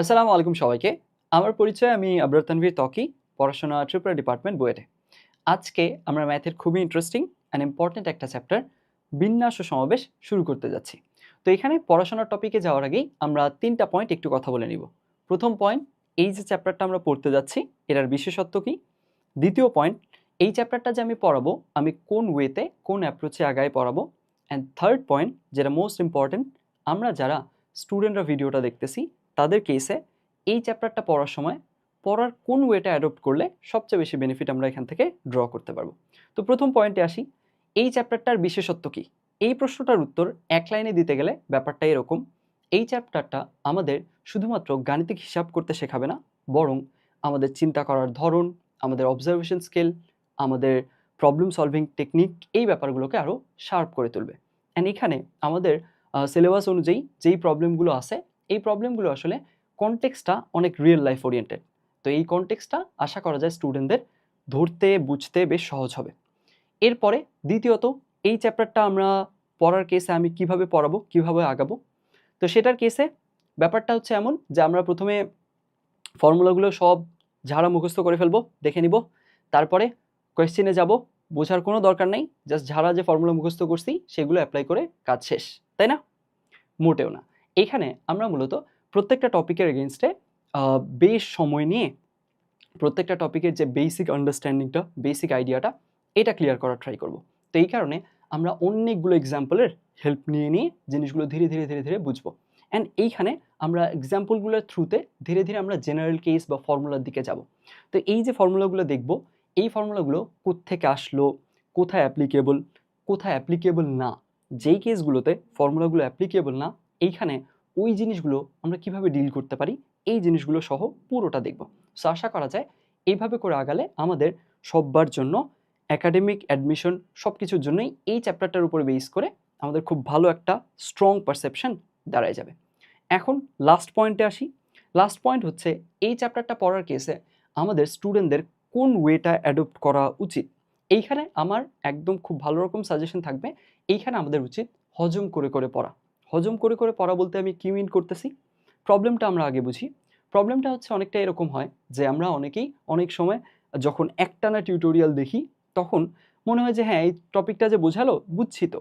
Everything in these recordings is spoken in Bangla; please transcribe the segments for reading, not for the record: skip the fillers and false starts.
আসসালামু আলাইকুম সবাইকে। আমার পরিচয় আমি আবরার তানভীর ত্বকী, পড়াশোনা ত্রিপুরা ডিপার্টমেন্ট বুয়েটে। আজকে আমরা ম্যাথের খুবই ইন্টারেস্টিং অ্যান্ড ইম্পর্ট্যান্ট একটা চ্যাপ্টার বিন্যাস ও সমাবেশ শুরু করতে যাচ্ছি। তো এখানে পড়াশোনার টপিকে যাওয়ার আগেই আমরা ৩টা পয়েন্ট একটু কথা বলে নিব। প্রথম পয়েন্ট, এই যে চ্যাপ্টারটা আমরা পড়তে যাচ্ছি এটার বিশেষত্ব কী? দ্বিতীয় পয়েন্ট, এই চ্যাপ্টারটা যে আমি পড়াবো আমি কোন ওয়েতে কোন অ্যাপ্রোচে আগায় পড়াবো। অ্যান্ড থার্ড পয়েন্ট, যেটা মোস্ট ইম্পর্ট্যান্ট, আমরা যারা স্টুডেন্টরা ভিডিওটা দেখতেছি তাদের কেসে এই চ্যাপ্টারটা পড়ার সময় পড়ার কোন ওয়েটা অ্যাডপ্ট করলে সবচেয়ে বেশি বেনিফিট আমরা এখান থেকে ড্র করতে পারবো। তো প্রথম পয়েন্টে আসি, এই চ্যাপ্টারটার বিশেষত্ব কী? এই প্রশ্নটার উত্তর এক লাইনে দিতে গেলে ব্যাপারটা এরকম, এই চ্যাপ্টারটা আমাদের শুধুমাত্র গাণিতিক হিসাব করতে শেখাবে না, বরং আমাদের চিন্তা করার ধরন, আমাদের অবজারভেশন স্কিল, আমাদের প্রবলেম সলভিং টেকনিক, এই ব্যাপারগুলোকে আরও শার্প করে তুলবে। অ্যান্ড এখানে আমাদের সিলেবাস অনুযায়ী যেই প্রবলেমগুলো আছে এই প্রবলেমগুলো আসলে কনটেক্সটটা অনেক রিয়েল লাইফ ওরিয়েন্টেড। তো এই কনটেক্সটটা আশা করা যায় স্টুডেন্টদের ধরতে বুঝতে বেশ সহজ হবে। এরপরে দ্বিতীয়ত, এই চ্যাপ্টারটা আমরা পড়ার কেসে আমি কিভাবে পড়াবো, কিভাবে আগাবো। তো সেটার কেসে ব্যাপারটা হচ্ছে এমন যে আমরা প্রথমে ফর্মুলাগুলো সব ঝাড়া মুখস্থ করে ফেলবো, দেখে নিব, তারপরে কোয়েশ্চেনে যাব, বোঝার কোনো দরকার নেই, জাস্ট ঝাড়া যে ফর্মুলা মুখস্থ করছি সেগুলো অ্যাপ্লাই করে কাজ শেষ, তাই না? মোটেও না। এখানে আমরা মূলত প্রত্যেকটা টপিকের এগেইনস্টে বেশ সময় নিয়ে প্রত্যেকটা টপিকের যে বেসিক আন্ডারস্ট্যান্ডিংটা, বেসিক আইডিয়াটা, এটা ক্লিয়ার করার ট্রাই করব। তো এই কারণে আমরা অনেকগুলো এক্সাম্পলের হেল্প নিয়ে নিয়ে জিনিসগুলো ধীরে ধীরে ধীরে ধীরে বুঝবো। অ্যান্ড এইখানে আমরা এক্সাম্পলগুলোর থ্রুতে ধীরে ধীরে আমরা জেনারেল কেস বা ফর্মুলার দিকে যাব। তো এই যে ফর্মুলাগুলো দেখব, এই ফর্মুলাগুলো কোত্থেকে আসলো, কোথায় অ্যাপ্লিকেবল না, যেই কেসগুলোতে ফর্মুলাগুলো অ্যাপ্লিকেবল না, এইখানে ওই জিনিসগুলো আমরা কিভাবে ডিল করতে পারি, এই জিনিসগুলো সহ পুরোটা দেখব। সো আশা করা যায় এইভাবে করে আগালে আমাদের সব্বার জন্য, একাডেমিক অ্যাডমিশন সব কিছুর জন্যই এই চ্যাপ্টারটার উপরে বেস করে আমাদের খুব ভালো একটা স্ট্রং পারসেপশন দাঁড়ায় যাবে। এখন লাস্ট পয়েন্টে আসি। লাস্ট পয়েন্ট হচ্ছে, এই চ্যাপ্টারটা পড়ার কেসে আমাদের স্টুডেন্টদের কোন ওয়েটা অ্যাডপ্ট করা উচিত। এইখানে আমার একদম খুব ভালো রকম সাজেশন থাকবে, এইখানে আমাদের উচিত হজম করে করে পড়া। হজম করে করে পড়া বলতে আমি কি মিন করতেছি, প্রবলেমটা আমরা আগে বুঝি। প্রবলেমটা হচ্ছে অনেকটা এরকম হয় যে আমরা অনেকেই অনেক সময় যখন একটানা টিউটোরিয়াল দেখি তখন মনে হয় যে হ্যাঁ, এই টপিকটা যে বোঝালো বুঝছি, তো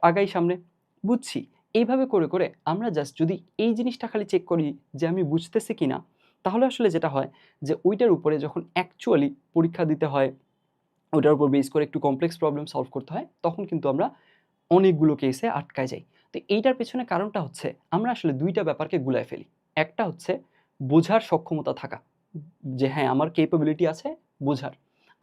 আগাই সামনে, বুঝছি। এইভাবে করে করে আমরা জাস্ট যদি এই জিনিসটা খালি চেক করি যে আমি বুঝতেছি কি না, তাহলে আসলে যেটা হয় যে ওইটার উপরে যখন অ্যাকচুয়ালি পরীক্ষা দিতে হয়, ওইটার উপর বেস করে একটু কমপ্লেক্স প্রবলেম সলভ করতে হয়, তখন কিন্তু আমরা অনেকগুলো কেসে আটকায় যাই। তো এইটার পেছনে কারণটা হচ্ছে আমরা আসলে ২টা ব্যাপারকে গুলায় ফেলি। একটা হচ্ছে বোঝার সক্ষমতা থাকা, যে হ্যাঁ আমার ক্যাপাবিলিটি আছে বোঝার।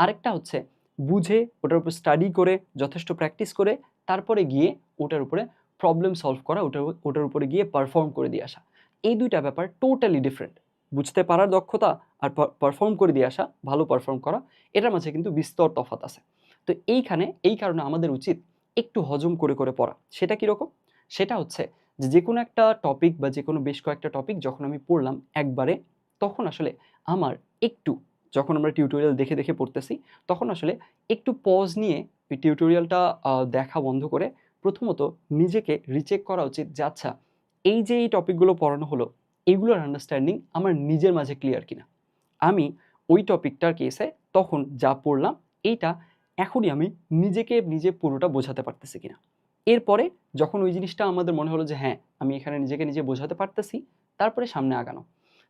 আরেকটা হচ্ছে বুঝে ওটার উপর স্টাডি করে যথেষ্ট প্র্যাকটিস করে তারপরে গিয়ে ওটার উপরে প্রবলেম সলভ করা, ওটার উপরে গিয়ে পারফর্ম করে দিয়ে আসা। এই ২টা ব্যাপার টোটালি ডিফারেন্ট। বুঝতে পারার দক্ষতা আর পারফর্ম করে দিয়ে আসা, ভালো পারফর্ম করা, এটার মাঝে কিন্তু বিস্তর তফাৎ আছে। তো এইখানে এই কারণে আমাদের উচিত একটু হজম করে করে পড়া। সেটা কীরকম? সেটা হচ্ছে যে কোনো একটা টপিক বা যে কোনো বেশ কয়েকটা টপিক যখন আমি পড়লাম একবারে, তখন আসলে আমার একটু, যখন আমরা টিউটোরিয়াল দেখে দেখে পড়তেছি তখন আসলে একটু পজ নিয়ে ওই টিউটোরিয়ালটা দেখা বন্ধ করে প্রথমত নিজেকে রিচেক করা উচিত যে আচ্ছা, এই যে এই টপিকগুলো পড়ানো হলো এইগুলোর আন্ডারস্ট্যান্ডিং আমার নিজের মাঝে ক্লিয়ার কিনা। আমি ওই টপিকটার কেসে তখন যা পড়লাম এইটা এখনই আমি নিজেকে নিজে পুরোটা বোঝাতে পারতেছি কিনা। এরপরে যখন ওই জিনিসটা আমাদের মনে হলো যে হ্যাঁ, আমি এখানে নিজেকে নিজে বোঝাতে পারতেছি, তারপরে সামনে আগানো।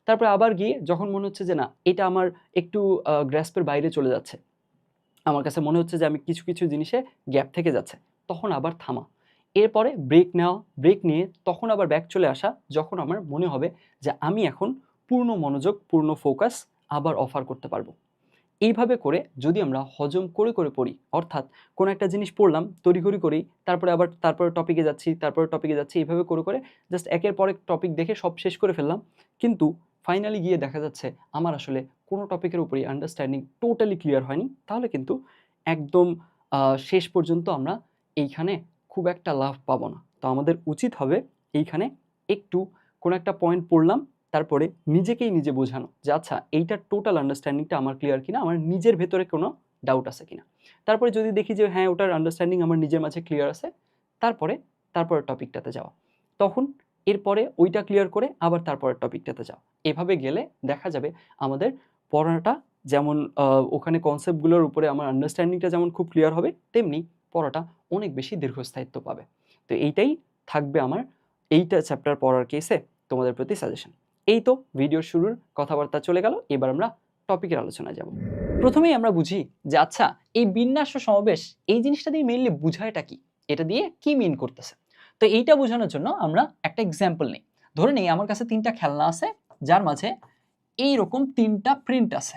তারপরে আবার গিয়ে যখন মনে হচ্ছে যে না, এটা আমার একটু গ্র্যাস্পের বাইরে চলে যাচ্ছে, আমার কাছে মনে হচ্ছে যে আমি কিছু কিছু জিনিসে গ্যাপ থেকে যাচ্ছে, তখন আবার থামা। এরপরে ব্রেক নেওয়া, ব্রেক নিয়ে তখন আবার ব্যাক চলে আসা যখন আমার মনে হবে যে আমি এখন পূর্ণ মনোযোগ, পূর্ণ ফোকাস আবার অফার করতে পারবো। এইভাবে করে যদি আমরা হজম করে করে পড়ি, অর্থাৎ কোনো একটা জিনিস পড়লাম তড়িঘড়ি করেই, তারপরে আবার তারপরে টপিকে যাচ্ছি, তারপরে টপিকে যাচ্ছি, এইভাবে করে করে জাস্ট একের পর এক টপিক দেখে সব শেষ করে ফেললাম, কিন্তু ফাইনালি গিয়ে দেখা যাচ্ছে আমার আসলে কোনো টপিকের উপরেই আন্ডারস্ট্যান্ডিং টোটালি ক্লিয়ার হয়নি, তাহলে কিন্তু একদম শেষ পর্যন্ত আমরা এইখানে খুব একটা লাভ পাবো না। তো আমাদের উচিত হবে এইখানে একটু কোনো একটা পয়েন্ট পড়লাম, তারপরে নিজেকেই নিজে বোঝানো যে আচ্ছা, এইটার টোটাল আন্ডারস্ট্যান্ডিংটা আমার ক্লিয়ার কিনা, আমার নিজের ভেতরে কোনো ডাউট আছে কিনা। তারপরে যদি দেখি যে হ্যাঁ, ওটার আন্ডারস্ট্যান্ডিং আমার নিজের মাঝে ক্লিয়ার আছে, তারপরে টপিকটাতে যাওয়া। তখন এরপরে ওইটা ক্লিয়ার করে আবার তারপরের টপিকটাতে যাও। এভাবে গেলে দেখা যাবে আমাদের পড়াটা যেমন ওখানে কনসেপ্টগুলোর উপরে আমার আন্ডারস্ট্যান্ডিংটা যেমন খুব ক্লিয়ার হবে, তেমনি পড়াটা অনেক বেশি দীর্ঘস্থায়িত্ব পাবে। তো এইটাই থাকবে আমার এইটা চ্যাপ্টার পড়ার কেসে তোমাদের প্রতি সাজেশন। এই তো ভিডিওর শুরুর কথাবার্তা চলে গেল, এবার আমরা টপিকের আলোচনায় যাব। প্রথমেই আমরা বুঝি যে আচ্ছা এই বিন্যাস ও সমাবেশ এই জিনিসটা দিয়ে মেইনলি বুঝায়টা কি, এটা দিয়ে কি মিন করতেছে। তো এইটা বোঝানোর জন্য আমরা একটা এক্সাম্পল নিই। ধরে নিই আমার কাছে 3টা খেলনা আছে, যার মাঝে এইরকম 3টা প্রিন্ট আছে।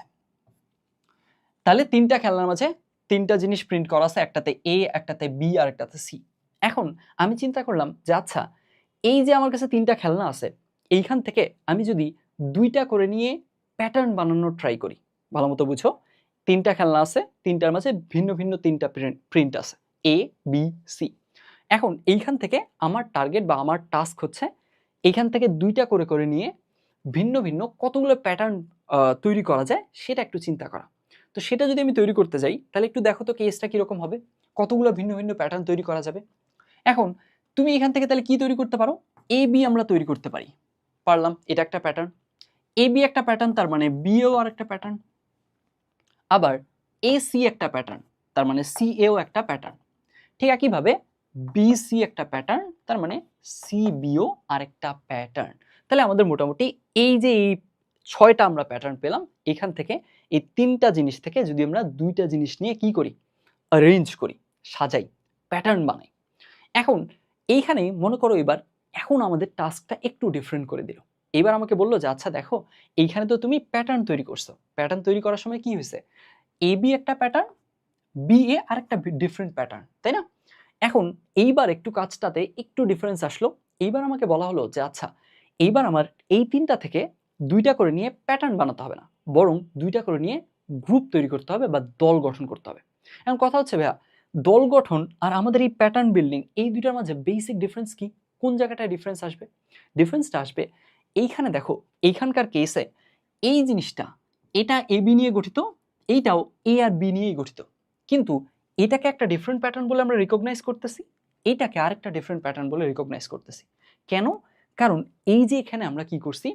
তাহলে 3টা খেলনার মাঝে 3টা জিনিস প্রিন্ট করা আছে, একটাতে এ, একটাতে বি আর একটাতে সি। এখন আমি চিন্তা করলাম যে আচ্ছা এই যে আমার কাছে 3টা খেলনা আছে, এইখান থেকে আমি যদি 2টা করে নিয়ে প্যাটার্ন বানানোর ট্রাই করি। ভালো মতো বুঝো, 3টা খেলনা আছে, 3টার মাঝে ভিন্ন ভিন্ন 3টা প্রিন্ট আছে, এ বি সি। এখন এইখান থেকে আমার টার্গেট বা আমার টাস্ক হচ্ছে এইখান থেকে 2টা করে করে নিয়ে ভিন্ন ভিন্ন কতগুলো প্যাটার্ন তৈরি করা যায় সেটা একটু চিন্তা করা। তো সেটা যদি আমি তৈরি করতে যাই তাহলে একটু দেখো তো কেসটা কীরকম হবে, কতগুলো ভিন্ন ভিন্ন প্যাটার্ন তৈরি করা যাবে। এখন তুমি এখান থেকে তাহলে কি তৈরি করতে পারো, এ বি আমরা তৈরি করতে পারি, পারলাম, এটা একটা প্যাটার্ন। এ বি একটা প্যাটার্ন, তার মানে বিও আর একটা প্যাটার্ন। আবার এ সি একটা প্যাটার্ন, তার মানে সি এও একটা প্যাটার্ন। ঠিক একইভাবে বিসি একটা প্যাটার্ন, তার মানে সিবিও আরেকটা প্যাটার্ন। তাহলে আমাদের মোটামুটি এই যে এই 6টা আমরা প্যাটার্ন পেলাম, এখান থেকে এই 3টা জিনিস থেকে যদি আমরা 2টা জিনিস নিয়ে কি করি, অ্যারেঞ্জ করি, সাজাই, প্যাটার্ন বানাই। এখন এইখানে মনে করো এবার এখন আমাদের টাস্কটা একটু ডিফারেন্ট করে দিল। এবার আমাকে বললো যে আচ্ছা দেখো এইখানে তো তুমি প্যাটার্ন তৈরি করছো, প্যাটার্ন তৈরি করার সময় কি হয়েছে, এ বি একটা প্যাটার্ন, বি এ আরেকটা ডিফারেন্ট প্যাটার্ন, তাই না? এখন এইবার একটু কাজটাতে একটু ডিফারেন্স আসলো। এইবার আমাকে বলা হলো যে আচ্ছা এইবার আমার এই 3টা থেকে 2টা করে নিয়ে প্যাটার্ন বানাতে হবে না, বরং 2টা করে নিয়ে গ্রুপ তৈরি করতে হবে বা দল গঠন করতে হবে। এখন কথা হচ্ছে ভাইয়া দল গঠন আর আমাদের এই প্যাটার্ন বিল্ডিং এই দুইটার মাঝে বেসিক ডিফারেন্স কি, কোন জায়গাটায় ডিফারেন্স আসবে? ডিফারেন্সটা আসবে এইখানে, দেখো এইখানকার কেসে এই জিনিসটা এটা এ বি নিয়ে গঠিত, এইটাও এ আর বি নিয়েই গঠিত, কিন্তু এটাকে একটা ডিফারেন্ট প্যাটার্ন বলে আমরা রিকগনাইজ করতেছি, এইটাকে আরেকটা ডিফারেন্ট প্যাটার্ন বলে রিকগনাইজ করতেছি। কেন? কারণ এই যে এখানে আমরা কি করছি,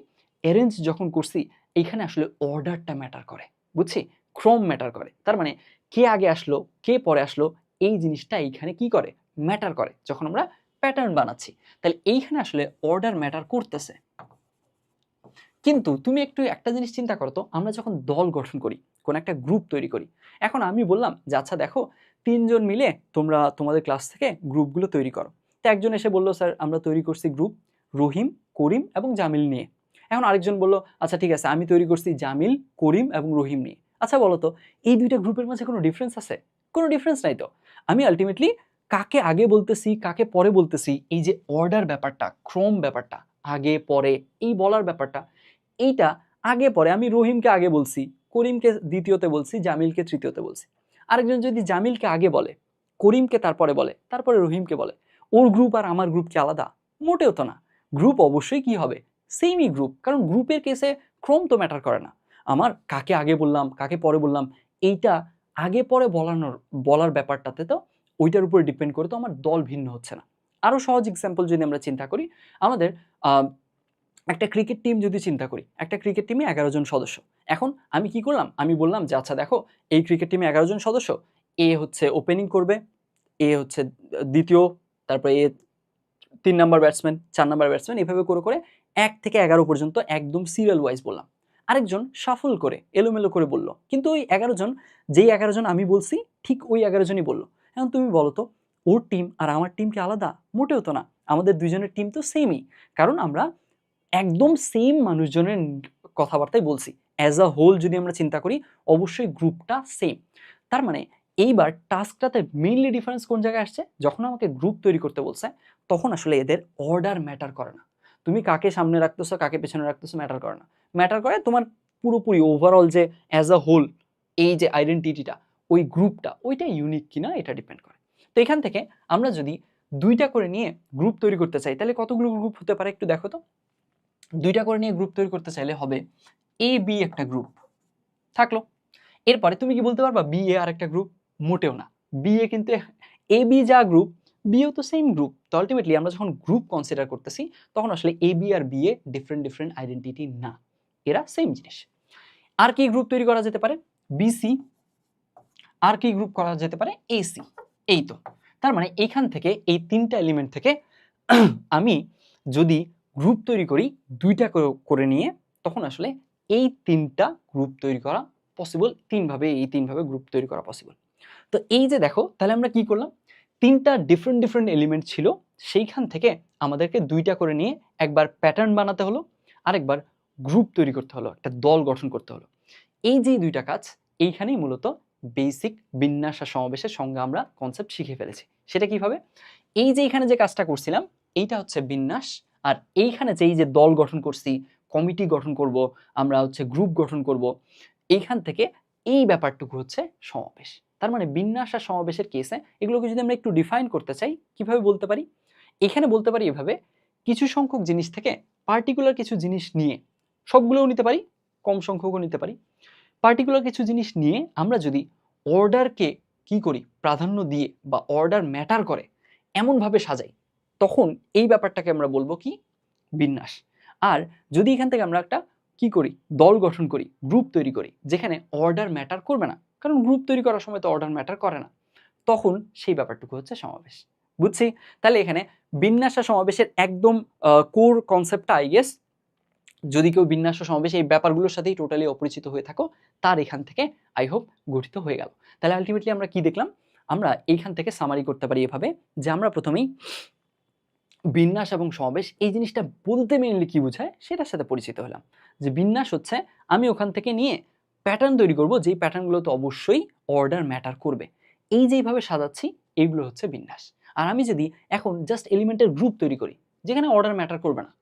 অ্যারেঞ্জ যখন করছি এইখানে আসলে অর্ডারটা ম্যাটার করে, বুঝছি, ক্রম ম্যাটার করে। তার মানে কে আগে আসলো কে পরে আসলো এই জিনিসটা এইখানে কি করে, ম্যাটার করে যখন আমরা প্যাটার্ন বানাচ্ছি। তাহলে এইখানে আসলে অর্ডার ম্যাটার করতেছে। কিন্তু তুমি একটু একটা জিনিস চিন্তা করো তো, আমরা যখন দল গঠন করি, কোন একটা গ্রুপ তৈরি করি, এখন আমি বললাম যে আচ্ছা দেখো 3জন মিলে তোমরা তোমাদের ক্লাস থেকে গ্রুপগুলো তৈরি করো। তো একজন এসে বললো স্যার আমরা তৈরি করছি গ্রুপ রহিম, করিম এবং জামিল নিয়ে। এখন আরেকজন বললো আচ্ছা ঠিক আছে আমি তৈরি করছি জামিল, করিম এবং রহিম নিয়ে। আচ্ছা বলো তো এই দুইটা গ্রুপের মাঝে কোনো ডিফারেন্স আছে? কোনো ডিফারেন্স নাই তো। আমি আলটিমেটলি কাকে আগে বলতেছি কাকে পরে বলতেছি, এই যে অর্ডার ব্যাপারটা, ক্রম ব্যাপারটা, আগে পরে এই বলার ব্যাপারটা, এইটা আগে পরে আমি রহিমকে আগে বলছি, করিমকে দ্বিতীয়তে বলছি, জামিলকে তৃতীয়তে বলছি। আরেকজন যদি জামিলকে আগে বলে, করিমকে তারপরে বলে, তারপরে রহিমকে বলে, ওর গ্রুপ আর আমার গ্রুপ কি আলাদা? মোটেও তো না। গ্রুপ অবশ্যই কি হবে, সেমই গ্রুপ, কারণ গ্রুপের কেসে ক্রম তো ম্যাটার করে না। আমার কাকে আগে বললাম কাকে পরে বললাম এইটা আগে পরে বলার ব্যাপারটাতে তো ওইটার উপরে ডিপেন্ড করে তো আমার দল ভিন্ন হচ্ছে না। আরো সহজ এক্সাম্পল যদি আমরা চিন্তা করি, আমাদের একটা ক্রিকেট টিম যদি চিন্তা করি, একটা ক্রিকেট টিমে 11 জন সদস্য। এখন আমি কি করলাম, আমি বললাম যে আচ্ছা দেখো এই ক্রিকেট টিমে 11 জন সদস্য, এ হচ্ছে ওপেনিং করবে, এ হচ্ছে দ্বিতীয়, তারপরে এ 3 নাম্বার ব্যাটসম্যান, 4 নাম্বার ব্যাটসম্যান, এভাবে করে করে 1 থেকে 11 পর্যন্ত একদম সিরিয়াল ওয়াইজ বললাম। আরেকজন শাফল করে এলোমেলো করে বলল, কিন্তু ওই 11 জন, যেই 11 জন আমি বলছি ঠিক ওই 11 জনই বলল। এখন তুমি বলো তো ওর টিম আর আমার টিম কি আলাদা? মোটেও তো না। আমাদের দুইজনের টিম তো সেমই, কারণ আমরা একদম সেম মানুষজনের কথাবার্তাই বলছি। অ্যাজ আ হোল যদি আমরা চিন্তা করি অবশ্যই গ্রুপটা সেম। তার মানে এইবার টাস্কটাতে মেইনলি ডিফারেন্স কোন জায়গায় আসছে, যখন আমাকে গ্রুপ তৈরি করতে বলছে তখন আসলে এদের অর্ডার ম্যাটার করে না। তুমি কাকে সামনে রাখতেছো কাকে পেছনে রাখতেছো ম্যাটার করে না, ম্যাটার করে তোমার পুরোপুরি ওভারঅল যে অ্যাজ আ হোল এই যে আইডেন্টিটিটা, ওই গ্রুপটা ওইটা ইউনিক কিনা এটা ডিপেন্ড করে। তো এখান থেকে আমরা যদি 2টা করে নিয়ে গ্রুপ তৈরি করতে চাই তাহলে কতগুলো গ্রুপ হতে পারে একটু দেখো তো। 2টা করে নিয়ে গ্রুপ তৈরি করতে চাইলে হবে এ বি একটা গ্রুপ থাকলো। এরপরে তুমি কি বলতে পারবা বি এ আর একটা গ্রুপ? মোটেও না। বি এ কিন্তু এ বি যা গ্রুপ বিও তো সেম গ্রুপ। তো আলটিমেটলি আমরা যখন গ্রুপ কনসিডার করতেছি তখন আসলে এ বি আর B A different different identity না, এরা সেম জিনিস। আর কি গ্রুপ তৈরি করা যেতে পারে? বিসি। আর কি গ্রুপ করা যেতে পারে? এসি। এই তো, তার মানে এইখান থেকে এই তিনটা এলিমেন্ট থেকে আমি যদি গ্রুপ তৈরি করি দুইটা করে নিয়ে, তখন আসলে এই তিনটা গ্রুপ তৈরি করা পসিবল। এই তিনভাবে গ্রুপ তৈরি করা পসিবল। তো এই যে দেখো, তাহলে আমরা কি করলাম, তিনটা ডিফারেন্ট ডিফারেন্ট এলিমেন্ট ছিল, সেইখান থেকে আমাদেরকে দুইটা করে নিয়ে একবার প্যাটার্ন বানাতে হলো, আরেকবার গ্রুপ তৈরি করতে হলো, একটা দল গঠন করতে হলো। এই যে দুইটা কাজ, এইখানেই মূলত বেসিক বিন্যাস আর সমাবেশের সঙ্গে আমরা কনসেপ্ট শিখে ফেলেছি। সেটা কিভাবে? এই যে এখানে যে কাজটা করছিলাম এইটা হচ্ছে বিন্যাস, আর এইখানে যে এই যে দল গঠন করছি, কমিটি গঠন করব, আমরা হচ্ছে গ্রুপ গঠন করব, এইখান থেকে এই ব্যাপারটুকু হচ্ছে সমাবেশ। তার মানে বিন্যাস আর সমাবেশের কেসে এগুলোকে যদি আমরা একটু ডিফাইন করতে চাই, কিভাবে বলতে পারি? এখানে বলতে পারি এভাবে, কিছু সংখ্যক জিনিস থেকে পার্টিকুলার কিছু জিনিস নিয়ে, সবগুলোও নিতে পারি, কম সংখ্যকও নিতে পারি, পার্টিকুলার কিছু জিনিস নিয়ে আমরা যদি অর্ডারকে কি করি, প্রাধান্য দিয়ে বা অর্ডার ম্যাটার করে এমনভাবে সাজাই, তখন এই ব্যাপারটাকে আমরা বলবো কি? বিন্যাস। আর যদি এখান থেকে আমরা একটা কি করি, দল গঠন করি, গ্রুপ তৈরি করি, যেখানে অর্ডার ম্যাটার করবে না, কারণ গ্রুপ তৈরি করার সময় তো অর্ডার ম্যাটার করে না, তখন সেই ব্যাপারটুকু হচ্ছে সমাবেশ। বুঝছি? তাহলে এখানে বিন্যাস আর সমাবেশের একদম কোর কনসেপ্টটা আই গেস, যদি কেউ বিন্যাস ও সমাবেশ এই ব্যাপারগুলোর সাথেই টোটালি অপরিচিত হয়ে থাকো, তার এখান থেকে আই হোপ গঠিত হয়ে গেল। তাহলে আলটিমেটলি আমরা কি দেখলাম? আমরা এইখান থেকে সামারি করতে পারি এভাবে, যে আমরা প্রথমেই বিন্যাস এবং সমাবেশ এই জিনিসটা বলতে মেইনলি কি বোঝায় সেটার সাথে পরিচিত হলাম। যে বিন্যাস হচ্ছে আমি ওখান থেকে নিয়ে প্যাটার্ন তৈরি করব, যেই প্যাটার্নগুলো তো অবশ্যই অর্ডার ম্যাটার করবে, এই যেইভাবে সাজাচ্ছি এইগুলো হচ্ছে বিন্যাস। আর আমি যদি এখন জাস্ট এলিমেন্টের গ্রুপ তৈরি করি যেখানে অর্ডার ম্যাটার করবে না,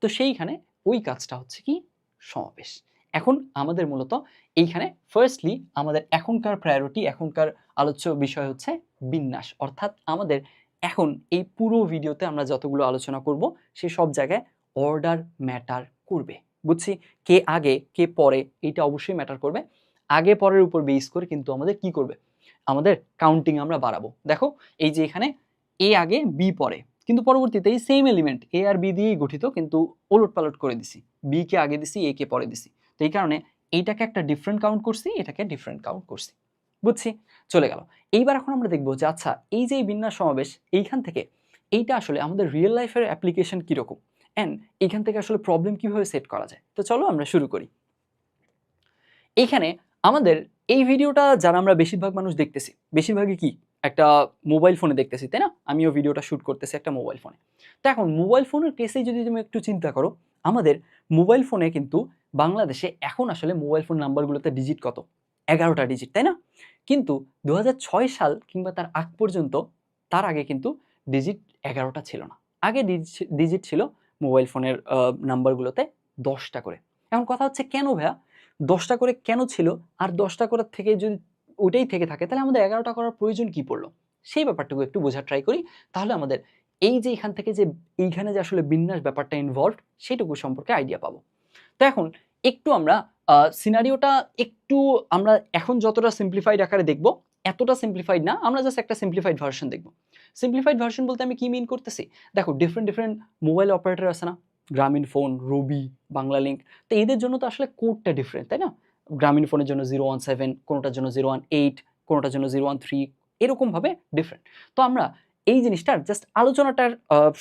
তো সেইখানে ওই কাজটা হচ্ছে কি? সমাবেশ। এখন আমাদের মূলত এইখানে ফার্স্টলি আমাদের এখনকার প্রায়োরিটি, এখনকার আলোচ্য বিষয় হচ্ছে বিন্যাস, অর্থাৎ আমাদের এখন এই পুরো ভিডিওতে আমরা যতগুলো আলোচনা করব সে সব জায়গায় অর্ডার ম্যাটার করবে। বুঝছি? কে আগে কে পরে এইটা অবশ্যই ম্যাটার করবে। আগে পরের উপর বেস করে কিন্তু আমাদের কি করবে, আমাদের কাউন্টিং আমরা বাড়াবো। দেখো এই যে এখানে এ আগে বি পরে, কিন্তু পরবর্তীতে এই সেম এলিমেন্ট এ আর বি দিয়েই গঠিত, কিন্তু ওলট পালট করে দিছি, বি কে আগে দিছি এ কে পরে দিছি। তো এই কারণে এইটাকে একটা ডিফারেন্ট কাউন্ট করছি, এটাকে ডিফারেন্ট কাউন্ট করছি। বুঝছি? চলে গেল। এইবার এখন আমরা দেখবো যে আচ্ছা এই যে বিন্যাস সমাবেশ, এইখান থেকে এইটা আসলে আমাদের রিয়েল লাইফের অ্যাপ্লিকেশন কীরকম, অ্যান্ড এইখান থেকে আসলে প্রবলেম কীভাবে সেট করা যায়। তো চলো আমরা শুরু করি। এইখানে আমাদের এই ভিডিওটা যারা আমরা বেশিরভাগ মানুষ দেখতেছি, বেশিরভাগই কি একটা মোবাইল ফোনে দেখতেছি, তাই না? আমিও ভিডিওটা শ্যুট করতেছি একটা মোবাইল ফোনে। তো এখন মোবাইল ফোনের কেসে যদি তুমি একটু চিন্তা করো, আমাদের মোবাইল ফোনে কিন্তু বাংলাদেশে এখন আসলে মোবাইল ফোন নাম্বারগুলোতে ডিজিট কত? 11টা ডিজিট, তাই না? কিন্তু 2006 সাল কিংবা তার আগ পর্যন্ত, তার আগে কিন্তু ডিজিট 11টা ছিল না। আগে ডিজিট ছিল মোবাইল ফোনের নাম্বারগুলোতে 10টা করে। এখন কথা হচ্ছে কেন ভাইয়া 10টা করে কেন ছিল? আর 10টা করে থেকে যদি ওইটাই থেকে থাকে, তাহলে আমাদের 11টা করার প্রয়োজন কি পড়লো? সেই ব্যাপারটুকু একটু বোঝার ট্রাই করি। তাহলে আমাদের এই যে এখান থেকে যে এইখানে যে আসলে বিন্যাস ব্যাপারটা ইনভলভড, সেটুকু সম্পর্কে আইডিয়া পাবো। তো এখন একটু আমরা সিনারিওটা একটু আমরা এখন যতটা সিম্পলিফাইড আকারে দেখব, এতটা সিম্পলিফাইড না, আমরা জাস্ট একটা সিম্পলিফাইড ভার্সন দেখব। সিম্পলিফাইড ভার্সন বলতে আমি কি মিন করতেছি? দেখো ডিফারেন্ট ডিফারেন্ট মোবাইল অপারেটর আছে না, গ্রামীণ ফোন, রবি, বাংলালিংক, তো এদের জন্য তো আসলে কোডটা ডিফারেন্ট, তাই না? গ্রামীণ ফোনের জন্য 017, কোনোটার জন্য 018, কোনোটার জন্য 013, এরকমভাবে ডিফারেন্ট। তো আমরা এই জিনিসটার জাস্ট আলোচনাটার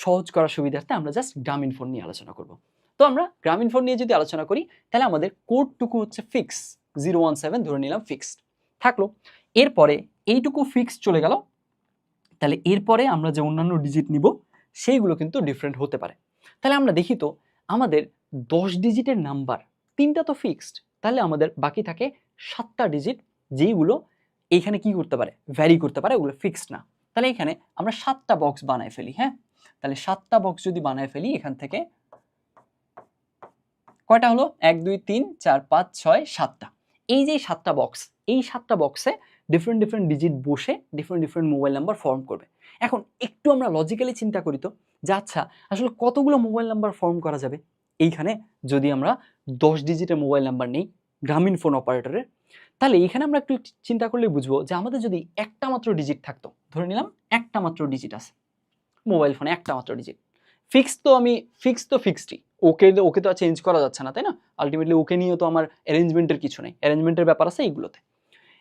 সহজ করার সুবিধার্থে আমরা জাস্ট গ্রামীণ ফোন নিয়ে আলোচনা করব। তো আমরা গ্রামীণ ফোন নিয়ে যদি আলোচনা করি, তাহলে আমাদের কোডটুকু হচ্ছে ফিক্স, 017 ধরে নিলাম ফিক্সড থাকলো। এরপরে এইটুকু ফিক্সড চলে গেল, তাহলে এরপরে আমরা যে অন্যান্য ডিজিট নিব সেইগুলো কিন্তু ডিফারেন্ট হতে পারে। তাহলে আমরা দেখি তো আমাদের 10 ডিজিটের নাম্বার 3টা তো ফিক্সড, তাহলে আমাদের বাকি থাকে 7টা ডিজিট, যেইগুলো এইখানে কি করতে পারে, ভ্যারি করতে পারে, ওগুলো ফিক্সড না। তাহলে এখানে আমরা 7টা বক্স বানায় ফেলি। হ্যাঁ, তাহলে 7টা বক্স যদি বানায় ফেলি, এখান থেকে কয়টা হলো? 1 2 3 4 5 6 7টা। এই যে 7টা বক্স, এই 7টা বক্সে ডিফারেন্ট ডিফারেন্ট ডিজিট বসে different different mobile number form করবে। এখন একটু আমরা লজিক্যালি চিন্তা করি তো, যে আচ্ছা আসলে কতগুলো মোবাইল নাম্বার ফর্ম করা যাবে এইখানে যদি আমরা 10 ডিজিটের মোবাইল নাম্বার নেই গ্রামীণ ফোন অপারেটরের। তাহলে এইখানে আমরা একটু চিন্তা করলে বুঝবো যে আমাদের যদি একটা মাত্র ডিজিট থাকতো, ধরে নিলাম একটা মাত্র ডিজিট আছে, মোবাইল ফোনে একটা মাত্র ডিজিট। ফিক্স তো ফিক্সডই, ওকে তো আর চেঞ্জ করা যাচ্ছে না, তাই না? আলটিমেটলি ওকে নিয়ে তো আমার অ্যারেঞ্জমেন্টের কিছু নেই, অ্যারেঞ্জমেন্টের ব্যাপার আছে এইগুলোতে।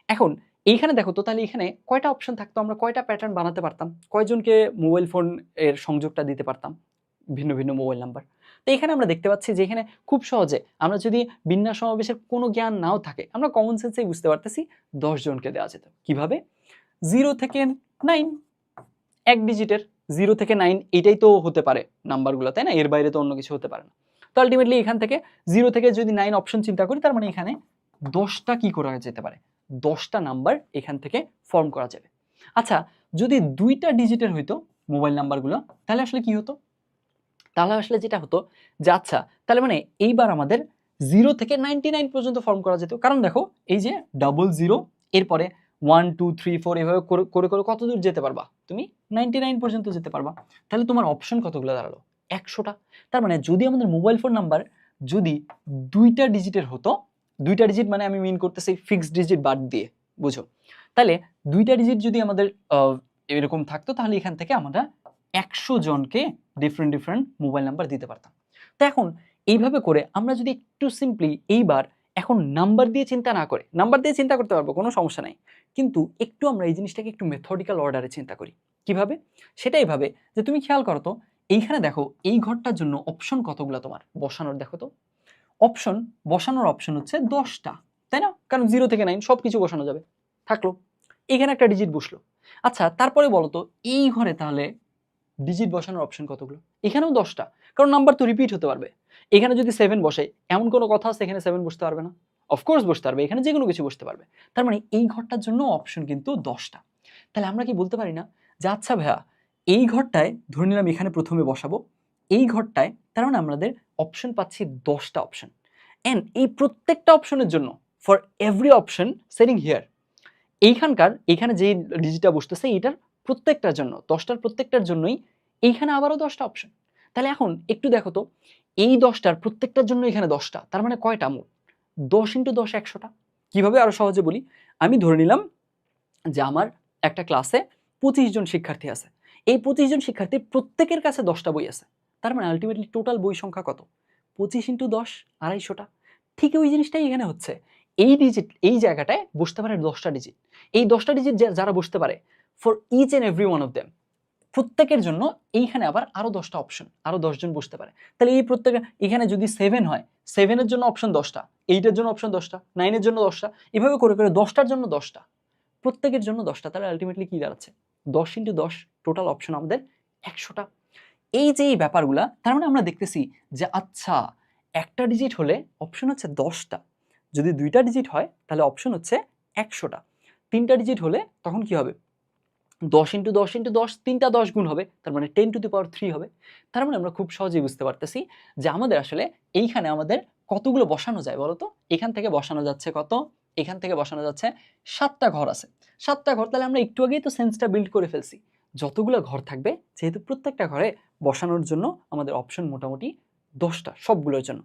এখন এইখানে দেখো তো, তাহলে এখানে কয়টা অপশন থাকতো, আমরা কয়টা প্যাটার্ন বানাতে পারতাম, কয়জনকে মোবাইল ফোন এর সংযোগটা দিতে পারতাম, ভিন্ন ভিন্ন মোবাইল নাম্বার। তো এখানে আমরা দেখতে পাচ্ছি যে এখানে খুব সহজে আমরা যদি বিন্যাস সমাবেশের কোনো জ্ঞান নাও থাকে, আমরা কমন সেন্সেই বুঝতে পারতেছি 10 জনকে দেওয়া যেত। কিভাবে? 0 থেকে 9, এক ডিজিটের 0 থেকে 9 এটাই তো হতে পারে নাম্বারগুলো, তাই না? এর বাইরে তো অন্য কিছু হতে পারে না। তো আলটিমেটলি এখান থেকে 0 থেকে যদি 9 অপশন চিন্তা করি, তার মানে এখানে 10টা কি করা যেতে পারে, 10টা নাম্বার এখান থেকে ফর্ম করা যাবে। আচ্ছা, যদি 2টা ডিজিটের হইতো মোবাইল নাম্বারগুলো, তাহলে আসলে কি হতো? তাহলে আসলে যেটা হতো যে আচ্ছা, তাহলে মানে এইবার আমাদের 0 থেকে 99 পর্যন্ত ফর্ম করা যেত। কারণ দেখো এই যে 00 এরপরে 1 2 3 4 এভাবে করে করে কত দূর যেতে পারবা তুমি? 99 পর্যন্ত যেতে পারবা। তাহলে তোমার অপশন কতগুলো দাঁড়ালো? 100টা। তার মানে যদি আমাদের মোবাইল ফোন নাম্বার যদি 2টা ডিজিটের হতো, 2টা ডিজিট মানে আমি মিন করতেছি ফিক্সড ডিজিট বাদ দিয়ে, বুঝো? তাহলে 2টা ডিজিট যদি আমাদের এরকম থাকতো, তাহলে এখান থেকে আমরা 100 জনকে ডিফারেন্ট মোবাইল নাম্বার দিতে পারতাম। তো এখন এইভাবে করে আমরা যদি একটু সিম্পলি এইবার এখন নাম্বার দিয়ে চিন্তা না করে, নাম্বার দিয়ে চিন্তা করতে পারবো, কোনো সমস্যা নাই, কিন্তু একটু আমরা এই জিনিসটাকে একটু মেথডিক্যাল অর্ডারে চিন্তা করি। কিভাবে? সেটা এইভাবে যে তুমি খেয়াল করো তো, এইখানে দেখো এই ঘরটার জন্য অপশন কতগুলো তোমার বসানোর, দেখো তো বসানোর অপশন হচ্ছে 10টা, তাই না? কারণ 0 থেকে 9 সব কিছু বসানো যাবে। থাকলো এখানে একটা ডিজিট বসলো। আচ্ছা, তারপরে বলো তো এই ঘরে তাহলে ডিজিট বসানোর অপশন কতগুলো? এখানেও 10টা, কারণ নাম্বার তো রিপিট হতে পারবে। এখানে যদি 7 বসে, এমন কোনো কথা আছে এখানে 7 বসতে পারবে না? অফকোর্স বসতে পারবে, এখানে যে কোনো কিছু বসতে পারবে। তার মানে এই ঘরটার জন্য অপশন কিন্তু 10টা। তাহলে আমরা কি বলতে পারি না যে আচ্ছা ভাইয়া, এই ঘরটায় ধরে নিলাম এখানে প্রথমে বসাবো, এই ঘরটায় তার মানে আমাদের অপশন পাচ্ছি 10টা অপশন। এন্ড এই প্রত্যেকটা অপশনের জন্য, for every option setting here, এখানে যে ডিজিটটা বসতেছে এটার প্রত্যেকটার জন্য, 10টার প্রত্যেকটার জন্যই এইখানে আবারও 10টা অপশন। তাহলে এখন একটু দেখো তো, এই 10টার প্রত্যেকটার জন্য এখানে 10টা, তার মানে কয়টা মোট? 10 × 10 100টা। কিভাবে আরো সহজে বলি, আমি ধরে নিলাম যে আমার একটা ক্লাসে 25 জন শিক্ষার্থী আছে। এই 25 জন শিক্ষার্থীর প্রত্যেকের কাছে 10টা বই আছে। তার মানে আলটিমেটলি টোটাল বই সংখ্যা কত? 25 × 10 250টা। ঠিক ওই জিনিসটাই এখানে হচ্ছে। এই জায়গাটায় বসতে পারে 10টা ডিজিট। এই 10টা ডিজিট যারা বসতে পারে, for each and every one of them, প্রত্যেকের জন্য এইখানে আবার আরো 10টা অপশন, আরো 10 জন বসতে পারে। তাহলে এই প্রত্যেকে এখানে যদি 7 হয়, 7 এর জন্য অপশন 10টা, 8 এর জন্য অপশন 10টা, 9 এর জন্য 10টা, এভাবে করে করে 10টার জন্য 10টা, প্রত্যেকের জন্য 10টা। তাহলে আলটিমেটলি কি দাঁড়াচ্ছে? 10 × 10 টোটাল অপশন আমাদের 100টা। এই যে এই ব্যাপারগুলা, তার মানে আমরা দেখতেছি যে আচ্ছা, একটা ডিজিট হলে অপশন হচ্ছে 10টা, যদি 2টা ডিজিট হয় তাহলে অপশন হচ্ছে 100টা, 3টা ডিজিট হলে তখন কি হবে? 10 × 10 × 10, 3টা 10 গুণ হবে, তার মানে 10⁻³ হবে। তার মানে আমরা খুব সহজেই বুঝতে পারতেছি যে আমাদের আসলে এইখানে আমাদের কতগুলো বসানো যায় বলো তো? এখান থেকে বসানো যাচ্ছে কত? এখান থেকে বসানো যাচ্ছে 7টা ঘর আছে। 7টা ঘর, তাহলে আমরা একটু আগেই তো সেন্সটা বিল্ড করে ফেলছি। যতগুলো ঘর থাকবে, যেহেতু প্রত্যেকটা ঘরে বসানোর জন্য আমাদের অপশন মোটামুটি 10টা সবগুলোর জন্য।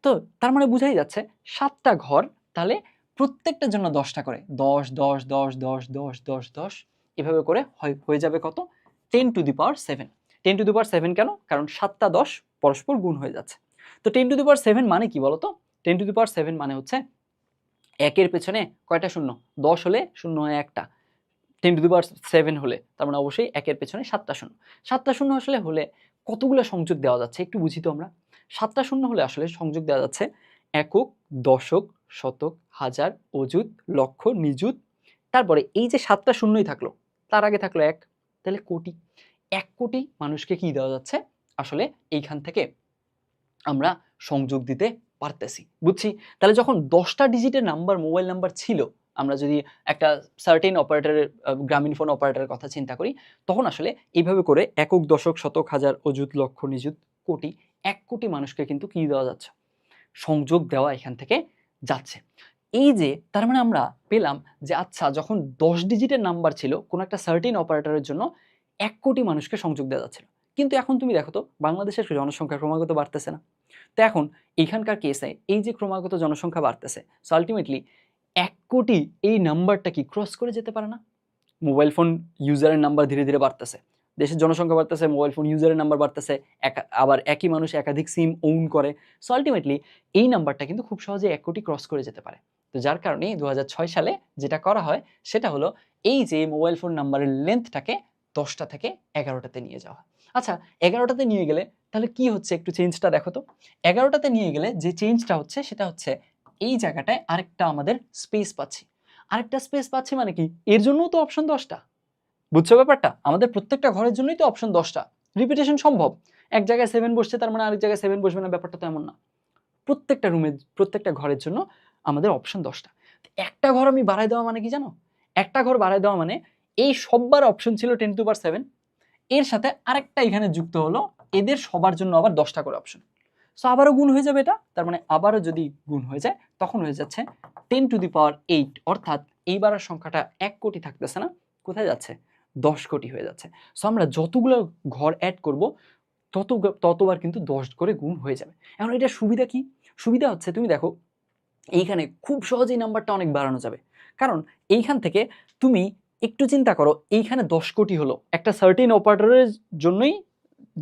তো তার মানে বুঝাই যাচ্ছে 7টা ঘর, তাহলে প্রত্যেকটার জন্য 10টা করে, 10 10 10 10 10 10 10, এভাবে করে হয়ে যাবে কত? 10⁻7। 10⁻7 কেন? কারণ 7টা 10 পরস্পর গুণ হয়ে যাচ্ছে। তো 10⁻7 মানে কি বলতো? 10⁻7 মানে হচ্ছে একের পেছনে কয়টা শূন্য? 10 হলে শূন্য হয় একটা, 10⁻7 হলে তার মানে অবশ্যই একের পেছনে 7টা শূন্য। 7টা শূন্য আসলে হলে কতগুলো সংযোগ দেওয়া যাচ্ছে একটু বুঝি তো আমরা। 7টা শূন্য হলে আসলে সংযোগ দেওয়া যাচ্ছে একক, দশক, শতক, হাজার, অযুত, লক্ষ, নিযুত। তারপরে এই যে 7টা শূন্যই থাকলো, তার আগে থাকলো 1, তাহলে কোটি। 1 কোটি মানুষকে কি দেওয়া যাচ্ছে আসলে এইখান থেকে আমরা সংযোগ দিতে পারতেছি, বুঝছি? তাহলে যখন 10টা ডিজিটের নাম্বার, মোবাইল নাম্বার ছিল, আমরা যদি একটা সার্টেন অপারেটরের, গ্রামীণ ফোন অপারেটরের কথা চিন্তা করি, তখন আসলে এইভাবে করে একক, দশক, শতক, হাজার, অযুত, লক্ষ, নিযুত, কোটি, 1 কোটি মানুষকে কিন্তু কি দেওয়া যাচ্ছে? সংযোগ দেওয়া এখান থেকে যাচ্ছে। এই যে তার মানে আমরা পেলাম যে আচ্ছা, যখন 10 ডিজিটের নাম্বার ছিল কোন একটা সার্টেন অপারেটরের জন্য 1 কোটি মানুষকে সংযোগ দেওয়া যাচ্ছিল। কিন্তু এখন তুমি দেখো তো, বাংলাদেশের জনসংখ্যা ক্রমাগত বাড়তেছে না? তো এখন এখানকার কেসে এই যে ক্রমাগত জনসংখ্যা বাড়তেছে, সো আলটিমেটলি 1 কোটি এই নাম্বারটা কি ক্রস করে যেতে পারে না? মোবাইল ফোন ইউজারের নাম্বার ধীরে ধীরে বাড়তেছে, দেশের জনসংখ্যা বাড়তেছে, মোবাইল ফোন ইউজারের নাম্বার বাড়তেছে, আবার একই মানুষ একাধিক সিম ওন করে। সো আলটিমেটলি এই নাম্বারটা কিন্তু খুব সহজে 1 কোটি ক্রস করে যেতে পারে। তো যার কারণে 2006 সালে যেটা করা হয় সেটা হলো এই যে মোবাইল ফোন নাম্বারের লেন্থটাকে 10টা থেকে 11টাতে নিয়ে যাওয়া। আচ্ছা, 11টাতে নিয়ে গেলে তাহলে কি হচ্ছে একটু চেঞ্জটা দেখো তো। 11টাতে নিয়ে গেলে যে চেঞ্জটা হচ্ছে সেটা হচ্ছে এই জায়গাটায় আরেকটা আমাদের স্পেস পাচ্ছি। আরেকটা স্পেস পাচ্ছি মানে কি, এর জন্যও তো অপশন 10টা। বুঝছো ব্যাপারটা? আমাদের প্রত্যেকটা ঘরের জন্যই তো অপশন 10টা। রিপিটেশন সম্ভব। এক জায়গায় 7 বসছে তার মানে আরেক জায়গায় 7 বসবে না, ব্যাপারটা তো এমন না। প্রত্যেকটা রুমে প্রত্যেকটা ঘরের জন্য আমাদের অপশন 10টা। একটা ঘর আমি বাড়ায় দেওয়া মানে কি জানো? একটা ঘর বাড়ায় দেওয়া মানে এই সববার অপশন ছিল 10⁻⁷, এর সাথে আরেকটা এখানে যুক্ত হলো, এদের সবার জন্য আবার 10টা করে অপশন। সো আবারও গুণ হয়ে যাবে এটা, তার মানে আবারও যদি গুণ হয়ে যায় তখন হয়ে যাচ্ছে 10⁸, অর্থাৎ এইবারের সংখ্যাটা 1 কোটি থাকতেছে না, কোথায় যাচ্ছে? 10 কোটি হয়ে যাচ্ছে। সো আমরা যতগুলো ঘর অ্যাড করব ততবার কিন্তু 10 করে গুণ হয়ে যাবে। এখন এটা সুবিধা কি? সুবিধা হচ্ছে তুমি দেখো এইখানে খুব সহজেই নাম্বারটা অনেক বাড়ানো যাবে। কারণ এইখান থেকে তুমি একটু চিন্তা করো, এইখানে 10 কোটি হলো একটা সার্টেন অপারেটরের জন্যই,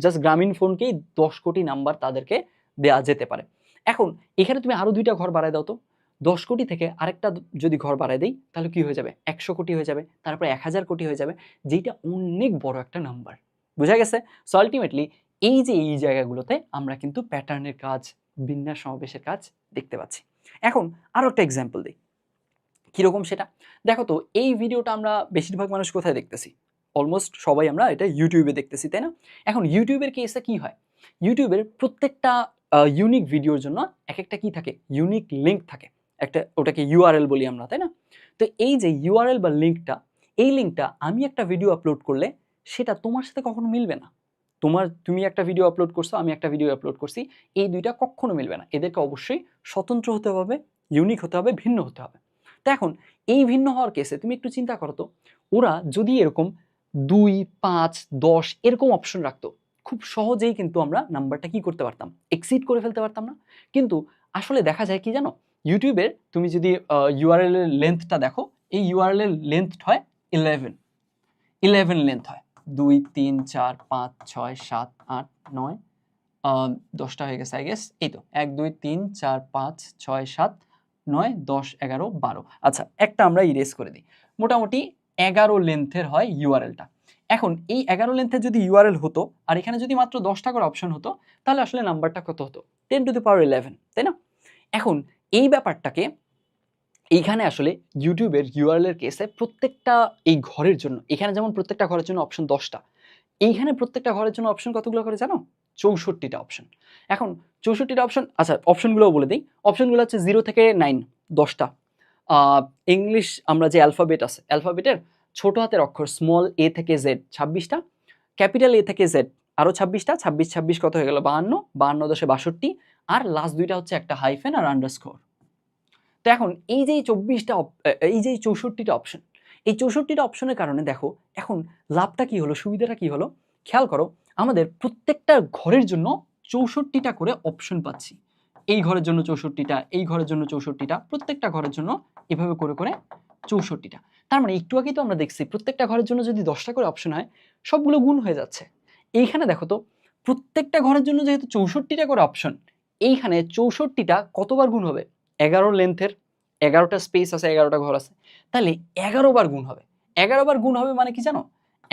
জাস্ট গ্রামীণ ফোনকেই 10 কোটি নাম্বার তাদেরকে দেয়া যেতে পারে। এখন এখানে তুমি আরো 2টা ঘর বাড়ায় দাও তো। 10 কোটি থেকে আরেকটা যদি ঘর বাড়ায় দেই তাহলে কি হয়ে যাবে? 100 কোটি হয়ে যাবে, তারপরে 1000 কোটি হয়ে যাবে, যেটা অনেক বড় একটা নাম্বার। বোঝা গেছে? সো আলটিমেটলি এই যে এই জায়গাগুলোতে আমরা কিন্তু প্যাটার্নের কাজ, বিন্যাস সমাবেশের কাজ দেখতে পাচ্ছি। এখন আরো একটা এক্সাম্পল দিই, কিরকম সেটা দেখো তো। এই ভিডিওটা আমরা বেশিরভাগ মানুষ কোথায় দেখতেছি? অলমোস্ট সবাই আমরা এটা ইউটিউবে দেখতেছি, তাই না? এখন ইউটিউবের কেসে কি হয়? ইউটিউবের প্রত্যেকটা ইউনিক ভিডিওর জন্য এক একটা কি থাকে? ইউনিক লিঙ্ক থাকে একটা, ওটাকে ইউআরএল বলি আমরা, তাই না? তো এই যে ইউআরএল বা লিঙ্কটা, এই লিঙ্কটা আমি একটা ভিডিও আপলোড করলে সেটা তোমার সাথে কখনো মিলবে না। তুমি একটা ভিডিও আপলোড করছো, আমি একটা ভিডিও আপলোড করছি, এই দুইটা কখনো মিলবে না। এদেরকে অবশ্যই স্বতন্ত্র হতে হবে, ইউনিক হতে হবে, ভিন্ন হতে হবে। তো এখন এই ভিন্ন হওয়ার কেসে তুমি একটু চিন্তা করো তো, ওরা যদি এরকম 2, 5, 10 এরকম অপশন রাখতো, খুব সহজেই কিন্তু আমরা নাম্বারটা কি করতে পারতাম? এক্সিড করে ফেলতে পারতাম না? কিন্তু আসলে দেখা যায় কি জানো, ইউটিউবের তুমি যদি ইউআরএল এর লেন্থটা দেখো, এই ইউআরএল এর লেন্থ হয় 11 লেন্থ হয়। 2, 3, 4, 5, 6, 7, 8, 9, 10টা হয়ে গেছে আই গেস। এই তো 1, 2, 3, 4, 5, 6, 7, 9, 10, 11, 12। আচ্ছা, একটা আমরা ইরেজ করে দিই। মোটামুটি 11 লেন্থের হয় ইউআরএলটা। এখন এই 11 লেন্থের যদি ইউআরএল হতো আর এখানে যদি মাত্র 10টা করে অপশন হতো, তাহলে আসলে নাম্বারটা কত হতো? 10⁻11, তাই না? এখন এই ব্যাপারটাকে এইখানে আসলে ইউটিউবের ইউআরএল এর কেসে প্রত্যেকটা এই ঘরের জন্য, এখানে যেমন প্রত্যেকটা ঘরের জন্য অপশন 10টা, এইখানে প্রত্যেকটা ঘরের জন্য অপশন কতগুলো করে জানো? 64টা অপশন। এখন 64টা অপশন, আচ্ছা অপশনগুলোও বলে দিই। অপশনগুলো হচ্ছে 0 থেকে 9, 10টা। ইংলিশ আমরা যে অ্যালফাবেট আছে, অ্যালফাবেটের ছোট হাতের অক্ষর স্মল এ থেকে জেড 26টা, ক্যাপিটাল এ থেকে জেড আরও 26টা, 26 26 কত হয়ে গেল? 52, 52 10 62, আর লাস্ট দুইটা হচ্ছে একটা হাইফেন আর আন্ডারস্কোর। তো এখন এই যে 64টা অপশন, এই 64টা অপশনের কারণে দেখো এখন লাভটা কি হলো, সুবিধাটা কি হলো, খেয়াল করো। আমাদের প্রত্যেকটা ঘরের জন্য 64টা করে অপশন পাচ্ছি। এই ঘরের জন্য 64টা, এই ঘরের জন্য 64টা, প্রত্যেকটা ঘরের জন্য এভাবে করে করে 64টা। তার মানে একটু আগেই তো আমরা দেখছি প্রত্যেকটা ঘরের জন্য যদি 10টা করে অপশন হয়, সবগুলো গুণ হয়ে যাচ্ছে। এইখানে দেখো তো, প্রত্যেকটা ঘরের জন্য যেহেতু 64টা করে অপশন, এইখানে 64টা কতবার গুণ হবে? 11 লেন্থের, 11টা স্পেস আছে, 11টা ঘর আছে, তাহলে 11 বার গুণ হবে। 11 বার গুণ হবে মানে কি জানো?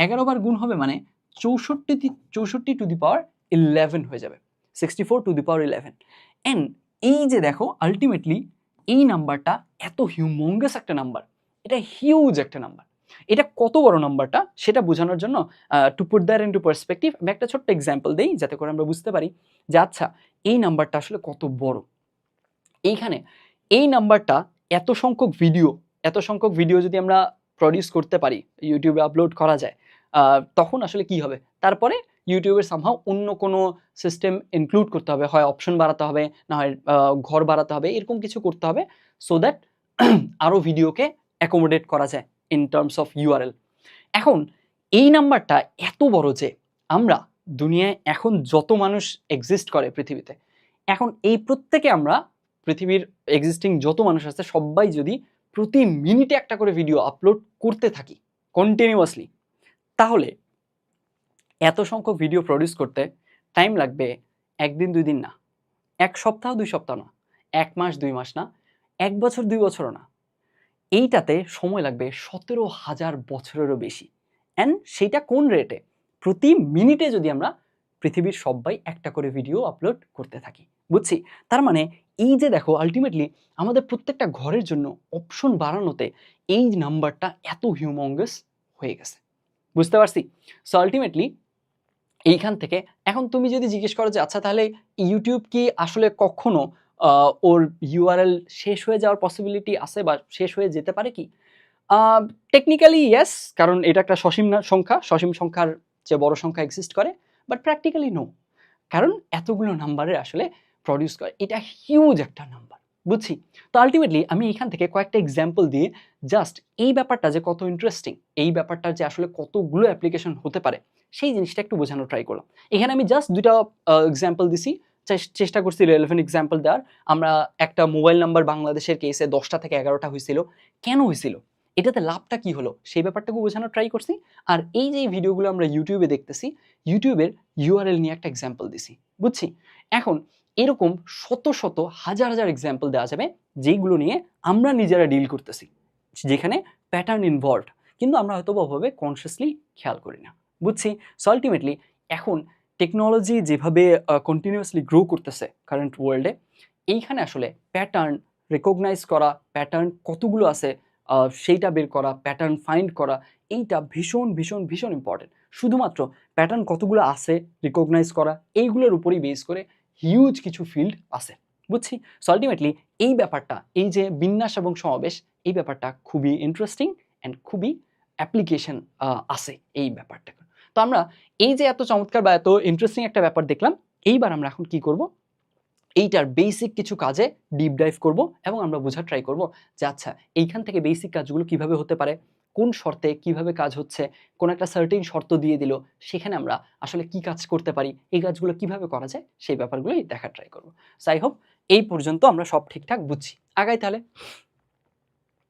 11 বার গুণ হবে মানে 64⁻11 হয়ে যাবে, 64⁻11। এন্ড এই যে দেখো আলটিমেটলি এই নাম্বারটা এত হিউমঙ্গাস একটা নাম্বার, এটা হিউজ একটা নাম্বার। এটা কত বড় নাম্বারটা সেটা বোঝানোর জন্য to put that into perspective আমি একটা ছোট্ট এক্সাম্পল দেই, যাতে করে আমরা বুঝতে পারি যে আচ্ছা এই নাম্বারটা আসলে কত বড়। এইখানে এই নাম্বারটা এত সংখ্যক ভিডিও যদি আমরা প্রডিউস করতে পারি, ইউটিউবে আপলোড করা যায়, তখন আসলে কি হবে? তারপরে ইউটিউবের সামহাও অন্য কোনো সিস্টেম ইনক্লুড করতে হবে, হয় অপশন বাড়াতে হবে, না হয় ঘর বাড়াতে হবে, এরকম কিছু করতে হবে, সো দ্যাট আরও ভিডিওকে অ্যাকোমোডেট করা যায় ইন টার্মস অফ ইউআরএল। এখন এই নাম্বারটা এত বড় যে আমরা দুনিয়ায় এখন যত মানুষ এক্সিস্ট করে পৃথিবীতে, এখন এই প্রত্যেকে আমরা পৃথিবীর এক্সিস্টিং যত মানুষ আছে সবাই যদি প্রতি মিনিটে একটা করে ভিডিও আপলোড করতে থাকি কন্টিনিউয়াসলি, তাহলে এত সংখ্যক ভিডিও প্রডিউস করতে টাইম লাগবে ১ দিন ২ দিন না, ১ সপ্তাহ ২ সপ্তাহ না, ১ মাস ২ মাস না, ১ বছর ২ বছরও না। এইটাতে সময় লাগবে ১৭,০০০ বছরেরও বেশি। অ্যান্ড সেইটা কোন রেটে? প্রতি মিনিটে যদি আমরা পৃথিবীর সব্বাই একটা করে ভিডিও আপলোড করতে থাকি। বুঝছি? তার মানে এই যে দেখো আল্টিমেটলি আমাদের প্রত্যেকটা ঘরের জন্য অপশন বাড়ানোতে এই নাম্বারটা এত হিউমঙ্গাস হয়ে গেছে। বুঝতে পারছি? সো আল্টিমেটলি এইখান থেকে এখন তুমি যদি জিজ্ঞেস করো যে আচ্ছা তাহলে YouTube কি আসলে কখনো ওর URL শেষ হয়ে যাওয়ার পসিবিলিটি আছে বা শেষ হয়ে যেতে পারে কি? আ টেকনিক্যালি ইয়েস, কারণ এটা একটা সসীম সংখ্যা। সসীম সংখ্যার চেয়ে বড় সংখ্যা এক্সিস্ট করে। But practically no. কারণ এতগুলো নাম্বারের আসলে প্রডিউস করে। এটা হিউজ একটা নাম্বার। বুঝছি? তো আল্টিমেটলি আমি এখান থেকে কয়েকটা এক্সাম্পল দিয়ে জাস্ট এই ব্যাপারটা যে কত ইন্টারেস্টিং, এই ব্যাপারটার যে আসলে কতগুলো অ্যাপ্লিকেশন হতে পারে, সেই জিনিসটা একটু বোঝানোর ট্রাই করলাম। এখানে আমি জাস্ট ২ টা এক্সাম্পল দিছি। চেষ্টা করছি রেলেভেন্ট এক্সাম্পল দেওয়ার। আমরা একটা মোবাইল নাম্বার বাংলাদেশের কেসে ১০ টা থেকে ১১ টা হইছিল। কেন হইছিল? এটাতে লাভটা কি হলো? সেই ব্যাপারটাকে বোঝানোর ট্রাই করছি। আর এই যে ভিডিওগুলো আমরা YouTube এ দেখতেছি, YouTube এর URL নিয়ে একটা এক্সাম্পল দিছি। বুঝছি? এখন এরকম শত, শত হাজার, হাজার এক্সাম্পল দেওয়া যাবে যেইগুলো নিয়ে আমরা নিজেরা ডিল করতেছি। যেখানে প্যাটার্ন ইনভলভড। কিন্তু আমরা হয়তোবা ওভাবে কনসিয়াসলি খেয়াল করি না। বুঝছি? সো আল্টিমেটলি এখন টেকনোলজি যেভাবে কন্টিনিউয়াসলি গ্রো করতেছে কারেন্ট ওয়ার্ল্ডে, এইখানে আসলে প্যাটার্ন রিকগনাইজ করা, প্যাটার্ন কতগুলো আছে সেইটা বের করা, প্যাটার্ন ফাইন্ড করা, এইটা ভীষণ, ভীষণ, ভীষণ ইম্পর্টেন্ট। শুধুমাত্র প্যাটার্ন কতগুলো আছে রিকগনাইজ করা, এইগুলোর উপরেই বেস করে হিউজ কিছু ফিল্ড আছে। বুঝছি? সো আল্টিমেটলি এই ব্যাপারটা, এই যে বিন্যাস এবং সমাবেশ, এই ব্যাপারটা খুবই ইন্টারেস্টিং অ্যান্ড খুবই অ্যাপ্লিকেশন আছে এই ব্যাপারটা। তো আমরা এই যে এত চমৎকার বা এত ইন্টারেস্টিং একটা ব্যাপার দেখলাম, এইবার আমরা এখন কি করব? এইটার বেসিক কিছু কাজে ডিপ ডাইভ করব এবং আমরা বোঝার ট্রাই করব যে আচ্ছা এইখান থেকে বেসিক কাজগুলো কিভাবে হতে পারে, কোন শর্তে কিভাবে কাজ হচ্ছে, কোন একটা সার্টেন শর্ত দিয়ে দিল, সেখানে আমরা আসলে কি কাজ করতে পারি, এই কাজগুলো কিভাবে করা যায় সেই ব্যাপারগুলোই দেখার ট্রাই করব। সো আই হোপ এই পর্যন্ত আমরা সব ঠিকঠাক বুঝছি। আগাই তাহলে।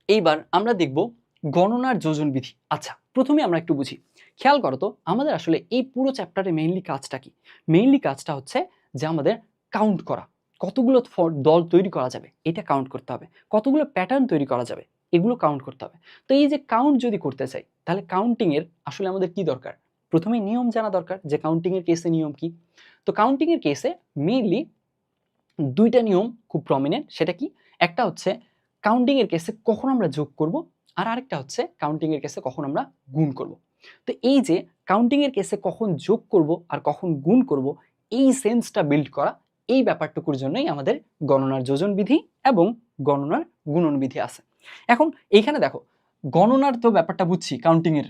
এইবার আমরা দেখব গণনার যোজন বিধি। আচ্ছা, প্রথমে আমরা একটু বুঝি। খেয়াল করো তো আমাদের আসলে এই পুরো চ্যাপ্টারে মেইনলি কাজটা কি? মেইনলি কাজটা হচ্ছে যে আমাদের কাউন্ট করা। কতগুলো দল তৈরি করা যাবে এটা কাউন্ট করতে হবে। কতগুলো প্যাটার্ন তৈরি করা যাবে এগুলো কাউন্ট করতে হবে। তো এই যে কাউন্ট যদি করতে চাই তাহলে কাউন্টিং এর আসলে আমাদের কি দরকার? প্রথমে নিয়ম জানা দরকার যে কাউন্টিং এর কেসে নিয়ম কি? তো কাউন্টিং এর কেসে মেইনলি ২ টা নিয়ম খুব প্রমিনেন্ট। সেটা কি? একটা হচ্ছে কাউন্টিং এর কেসে কখন আমরা যোগ করব, আর আরেকটা হচ্ছে কাউন্টিং এর কেসে কখন আমরা গুণ করব। তো এই যে কাউন্টিং এর কেসে কখন যোগ করব আর কখন গুণ করব, এই সেন্সটা বিল্ড করা, এই ব্যাপারটুকুর জন্যই আমাদের গণনার যোজন বিধি এবং গণনার গুণন বিধি আছে। এখন এইখানে দেখো, গণনার তো ব্যাপারটা বুঝছি কাউন্টিং এর।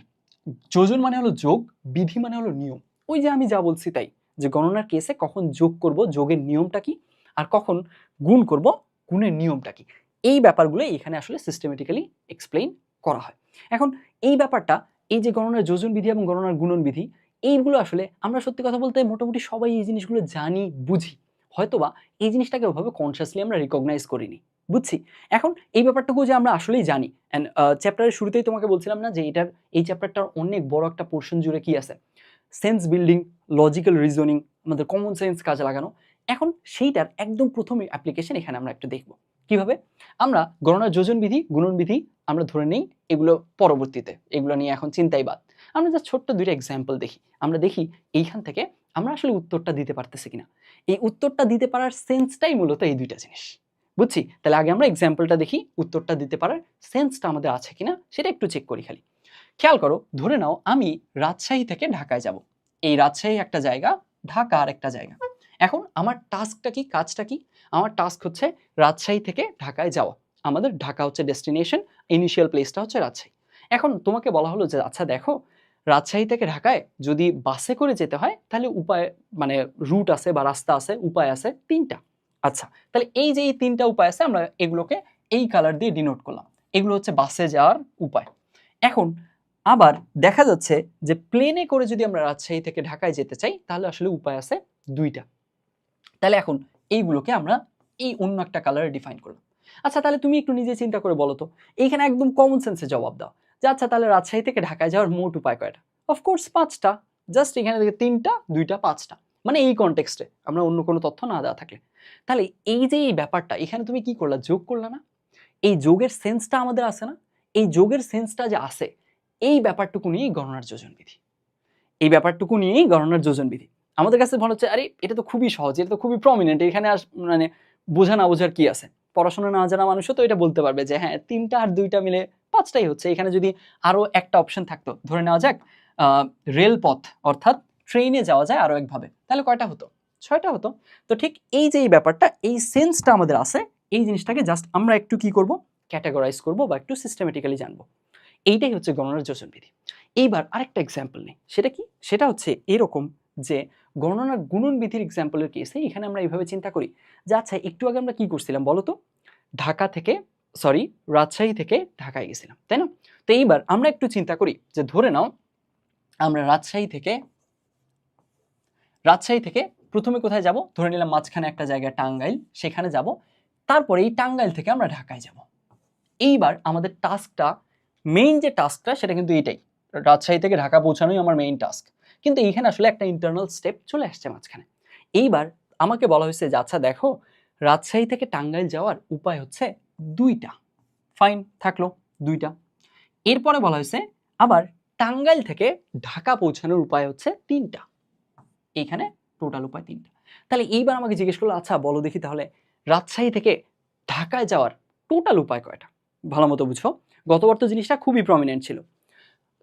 যোজন মানে হলো যোগ, বিধি মানে হলো নিয়ম। ওই যে আমি যা বলছি তাই, যে গণনার কেসে কখন যোগ করব, যোগের নিয়মটা কি, আর কখন গুণ করব, গুণের নিয়মটা কি, এই ব্যাপারগুলো এখানে আসলে সিস্টেমেটিক্যালি এক্সপ্লেইন করা হয়। এখন এই ব্যাপারটা, এই যে গণনার যোজন বিধি এবং গণনার গুণন বিধি, এইগুলো আসলে আমরা সত্যি কথা বলতে মোটামুটি সবাই এই জিনিসগুলো জানি, বুঝি। হয়তোবা এই জিনিসটাকে ওভাবে কনসিয়াসলি আমরা রিকগনাইজ করিনি। বুঝছি? এখন এই ব্যাপারটুকু যে আমরা আসলেই জানি, অ্যান্ড চ্যাপ্টারের শুরুতেই তোমাকে বলছিলাম না যে এই চ্যাপ্টারটার অনেক বড় একটা পোর্শন জুড়ে কি আছে? সেন্স বিল্ডিং, লজিক্যাল রিজনিং, আমাদের কমন সেন্স কাজে লাগানো। এখন সেইটার একদম প্রথম অ্যাপ্লিকেশন এখানে আমরা একটু দেখব। কিভাবে? আমরা গণনার যোজন বিধি, গুণন বিধি আমরা ধরে নেই এগুলো পরবর্তীতে। এগুলো নিয়ে এখন চিন্তাই বাদ। আমরা জাস্ট ছোট্ট ২ টা এক্সাম্পল দেখি। আমরা দেখি এইখান থেকে আমরা আসলে উত্তরটা দিতে পারতেছি কিনা। এই উত্তরটা দিতে পারার সেন্সটাই মূলত এই ২ টা জিনিস। বুঝছি? তাহলে আগে আমরা এক্সাম্পলটা দেখি, উত্তরটা দিতে পারার সেন্সটা আমাদের আছে কিনা সেটা একটু চেক করি খালি। খেয়াল করো, ধরে নাও আমি রাজশাহী থেকে ঢাকায় যাব। এই রাজশাহী একটা জায়গা, ঢাকা আর একটা জায়গা। এখন আমার টাস্কটা কি, কাজটা কি? আমার টাস্ক হচ্ছে রাজশাহী থেকে ঢাকায় যাওয়া। আমাদের ঢাকা হচ্ছে ডেস্টিনেশন, ইনিশিয়াল প্লেসটা হচ্ছে রাজশাহী। এখন তোমাকে বলা হলো যে আচ্ছা দেখো, রাজশাহী থেকে ঢাকায় যদি বাসে করে যেতে হয় তাহলে উপায়, মানে রুট আছে বা রাস্তা আছে, উপায় আছে ৩ টা। আচ্ছা, তাহলে এই যে এই ৩ টা উপায় আছে, আমরা এগুলোকে এই কালার দিয়ে ডিনোট করলাম। এগুলো হচ্ছে বাসে যাওয়ার উপায়। এখন আবার দেখা যাচ্ছে যে প্লেনে করে যদি আমরা রাজশাহী থেকে ঢাকায় যেতে চাই তাহলে আসলে উপায় আছে ২ টা। তাহলে এখন এইগুলোকে আমরা এই অন্য একটা কালারে ডিফাইন করলাম। আচ্ছা, তাহলে তুমি একটু নিজে চিন্তা করে বলো তো, এইখানে একদম কমন সেন্সে জবাব দাও যে আচ্ছা তাহলে রাজশাহী থেকে ঢাকায় যাওয়ার মোট উপায় কয়টা? অফকোর্স ৫ টা। জাস্ট এখানে থেকে 3টা 2টা 5টা, মানে এই কনটেক্সটে আমরা অন্য কোনো তথ্য না দেওয়া থাকলে। তাহলে এই যে এই ব্যাপারটা এখানে তুমি কি করলা, যোগ করলা না? এই যোগের সেন্সটা আমাদের আছে না? এই যোগের সেন্সটা যে আছে, এই ব্যাপারটুকু নিয়েই গণনার যোজন বিধি। এই ব্যাপারটুকু নিয়েই গণনার যোজন বিধি। আমাদের কাছে মনে হচ্ছে আরে এটা তো খুবই সহজ, এটা তো খুবই প্রমিনেন্ট, এখানে মানে বোঝা না বোঝার কি আছে? পড়াশোনা না জানা মানুষও তো এটা বলতে পারবে যে হ্যাঁ 3টা আর 2টা মিলে 5টাই হচ্ছে। এখানে যদি আরো একটা অপশন থাকতো, ধরে নেওয়া যাক রেলপথ অর্থাৎ ট্রেনে যাওয়া যায় আরো একভাবে, তাহলে কয়টা হতো? 6টা হতো। তো ঠিক এই যে এই ব্যাপারটা, এই সেন্সটা আমাদের আছে, এই জিনিসটাকে জাস্ট আমরা একটু কি করব, ক্যাটাগরাইজ করব বা একটু সিস্টেমেটিক্যালি জানবো। এইটাই হচ্ছে গণনার যোজন বিধি। এইবার আরেকটা এক্সাম্পল নেই, সেটা কি? সেটা হচ্ছে এরকম যে গণনার গুণন বিধির এক্সাম্পলের কেসে এখানে আমরা এইভাবে চিন্তা করি যে আচ্ছা একটু আগে আমরা কি করছিলাম বলো তো, রাজশাহী থেকে ঢাকায় গেছিলাম, তাই না? তো এইবার আমরা একটু চিন্তা করি যে ধরে নাও আমরা রাজশাহী থেকে প্রথমে কোথায় যাব, ধরে নিলাম মাঝখানে একটা জায়গা টাঙ্গাইল, সেখানে যাব, তারপরে এই টাঙ্গাইল থেকে আমরা ঢাকায় যাব। এইবার আমাদের টাস্কটা, মেইন যে টাস্কটা সেটা কিন্তু এটাই, রাজশাহী থেকে ঢাকা পৌঁছানোই আমার মেইন টাস্ক। কিন্তু এইখানে আসলে একটা ইন্টারনাল স্টেপ চলে আসছে মাঝখানে। এইবার আমাকে বলা হয়েছে যে আচ্ছা দেখো, রাজশাহী থেকে টাঙ্গাইল যাওয়ার উপায় হচ্ছে 2টা। ফাইন, থাকলো 2টা। এরপরে বলা হয়েছে আবার টাঙ্গাইল থেকে ঢাকা পৌঁছানোর উপায় হচ্ছে 3টা। এইখানে টোটাল উপায় 3টা। তাহলে এইবার আমাকে জিজ্ঞেস করলো আচ্ছা বলো দেখি তাহলে রাজশাহী থেকে ঢাকায় যাওয়ার টোটাল উপায় কয়টা? ভালো মতো বুঝো, গতবার তো জিনিসটা খুবই প্রমিনেন্ট ছিল।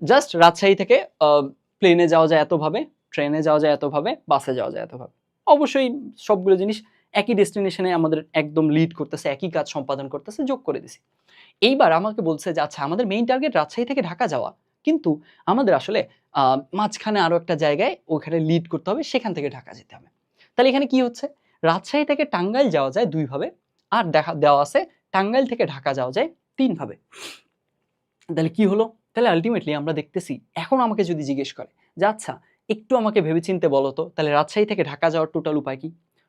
জাস্ট রাজশাহী থেকে প্লেনে যাওয়া যায় এতভাবে, ট্রেনে যাওয়া যায় এতভাবে, বাসে যাওয়া যায় এতভাবে। অবশ্যই সবগুলো জিনিস একই ডেস্টিনেশনে আমাদের একদম লিড করতেছে, একই কাজ সম্পাদন করতেছে, যোগ করে দিছি। এইবার আমাকে বলছে যে আচ্ছা আমাদের মেইন টার্গেট রাজশাহী থেকে ঢাকা যাওয়া, কিন্তু আমাদের আসলে মাঝখানে আরো একটা জায়গায় ওখানে লিড করতে হবে, সেখান থেকে ঢাকা যেতে হবে। তাহলে এখানে কি হচ্ছে, রাজশাহী থেকে টাঙ্গাইল যাওয়া যায় 2 ভাবে, আর দেওয়া আছে টাঙ্গাইল থেকে ঢাকা যাওয়া যায় 3 ভাবে। তাহলে কি হলো? তাহলে আলটিমেটলি আমরা দেখতেছি, এখন আমাকে যদি জিজ্ঞেস করে যে আচ্ছা একটু আমাকে ভেবেচিন্তে বলো তো, তাহলে রাজশাহী থেকে ঢাকা যাওয়ার টোটাল উপায় কি?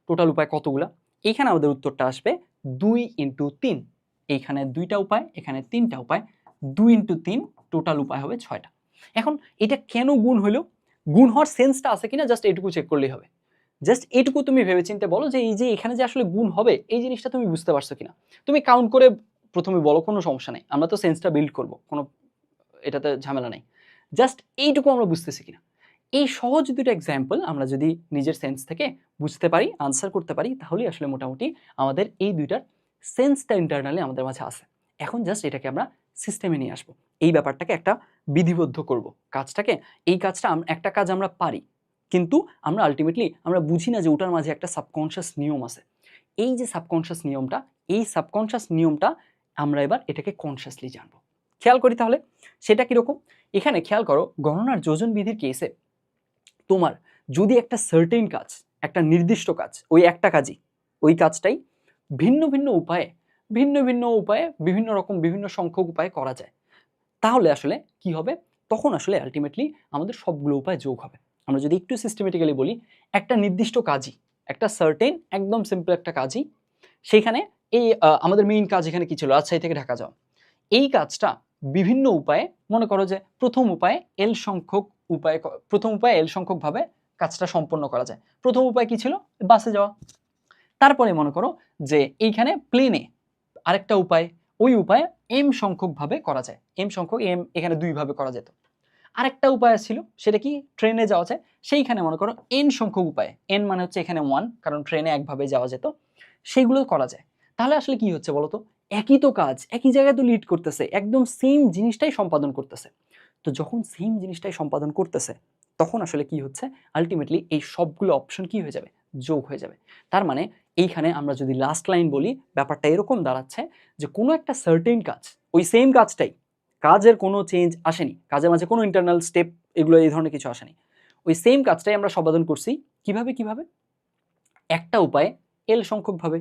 টোটাল উপায় কতগুলা? এইখানে আমাদের উত্তরটা আসবে 2 × 3। এইখানে 2টা উপায়, এখানে 3টা উপায়, 2 × 3 টোটাল উপায় হবে 6টা। এখন এটা কেন গুণ হইলো? গুণ হওয়ার সেন্সটা আছে কিনা জাস্ট এইটুকু চেক করলেই হবে। জাস্ট এইটুকু তুমি ভেবেচিন্তে বলো যে এই যে এখানে যে আসলে গুণ হবে, এই জিনিসটা তুমি বুঝতে পারছো কিনা। তুমি কাউন্ট করে প্রথমে বলো, কোনো সমস্যা নেই, আমরা তো সেন্সটা বিল্ড করবো, কোনো এটাতে ঝামেলা নেই। জাস্ট এইটুকু আমরা বুঝতেছি কিনা। এই সহজ 2টা এক্সাম্পল আমরা যদি নিজের সেন্স থেকে বুঝতে পারি, আনসার করতে পারি, তাহলেই আসলে মোটামুটি আমাদের এই 2টার সেন্সটা ইন্টারনালি আমাদের মাঝে আছে। এখন জাস্ট এটাকে আমরা সিস্টেমে নিয়ে আসবো, এই ব্যাপারটাকে একটা বিধিবদ্ধ করব কাজটাকে। এই কাজটা একটা কাজ আমরা পারি, কিন্তু আমরা আলটিমেটলি আমরা বুঝি না যে ওটার মাঝে একটা সাবকনশিয়াস নিয়ম আছে। এই যে সাবকনশিয়াস নিয়মটা, এই সাবকনশিয়াস নিয়মটা আমরা এবার এটাকে কনশিয়াসলি জানবো। খেয়াল করি তাহলে সেটা কিরকম। এখানে খেয়াল করো, গণনার যোজন বিধির কেসে তোমার যদি একটা সার্টেন কাজ, একটা নির্দিষ্ট কাজ, ওই একটা কাজই, ওই কাজটাই ভিন্ন ভিন্ন উপায়ে বিভিন্ন রকম বিভিন্ন সংখ্যক উপায়ে করা যায়, তাহলে আসলে কি হবে? তখন আসলে আলটিমেটলি আমাদের সবগুলো উপায় যোগ হবে। আমরা যদি একটু সিস্টেমেটিক্যালি বলি, একটা নির্দিষ্ট কাজই, একটা সার্টেন একদম সিম্পল একটা কাজই, সেইখানে এই আমাদের মেইন কাজ এখানে কি ছিল, রাজশাহী থেকে ঢাকা যাওয়া। এই কাজটা বিভিন্ন উপায়ে, মনে করো যে প্রথম উপায়ে এল সংখ্যক ভাবে কাজটা সম্পন্ন করা যায়। প্রথম উপায় কি ছিল? বাসে যাওয়া। তারপরে মনে করো যে এইখানে প্লেনে আরেকটা উপায়, ওই উপায়ে এম সংখ্যক ভাবে করা যায়, এখানে 2 ভাবে করা যেত। আরেকটা উপায় ছিল, সেটা কি? ট্রেনে যাওয়া যায়। সেইখানে মনে করো এন সংখ্যক উপায়, এন মানে হচ্ছে এখানে 1, কারণ ট্রেনে একভাবে যাওয়া যেত, সেইগুলো করা যায়। তাহলে আসলে কি হচ্ছে বলতো, একই তো কাজ, একই জায়গায় তো লিড করতেছে, একদম সেম জিনিসটাই সম্পাদন করতেছে। তো যখন সেম জিনিসটাই সম্পাদন করতেছে, তখন আসলে কি হচ্ছে, আলটিমেটলি এই সবগুলো অপশন কি হয়ে যাবে, যোগ হয়ে যাবে। তার মানে এইখানে আমরা যদি লাস্ট লাইন বলি, ব্যাপারটা এরকম দাঁড়াচ্ছে যে কোনো একটা সার্টেন কাজ, ওই সেম কাজটাই, কাজের কোনো চেঞ্জ আসেনি, কাজের মাঝে কোনো ইন্টারনাল স্টেপ এগুলো এই ধরনের কিছু আসেনি, ওই সেম কাজটাই আমরা সম্পাদন করছি। কিভাবে? একটা উপায়ে এল সংখ্যক ভাবে,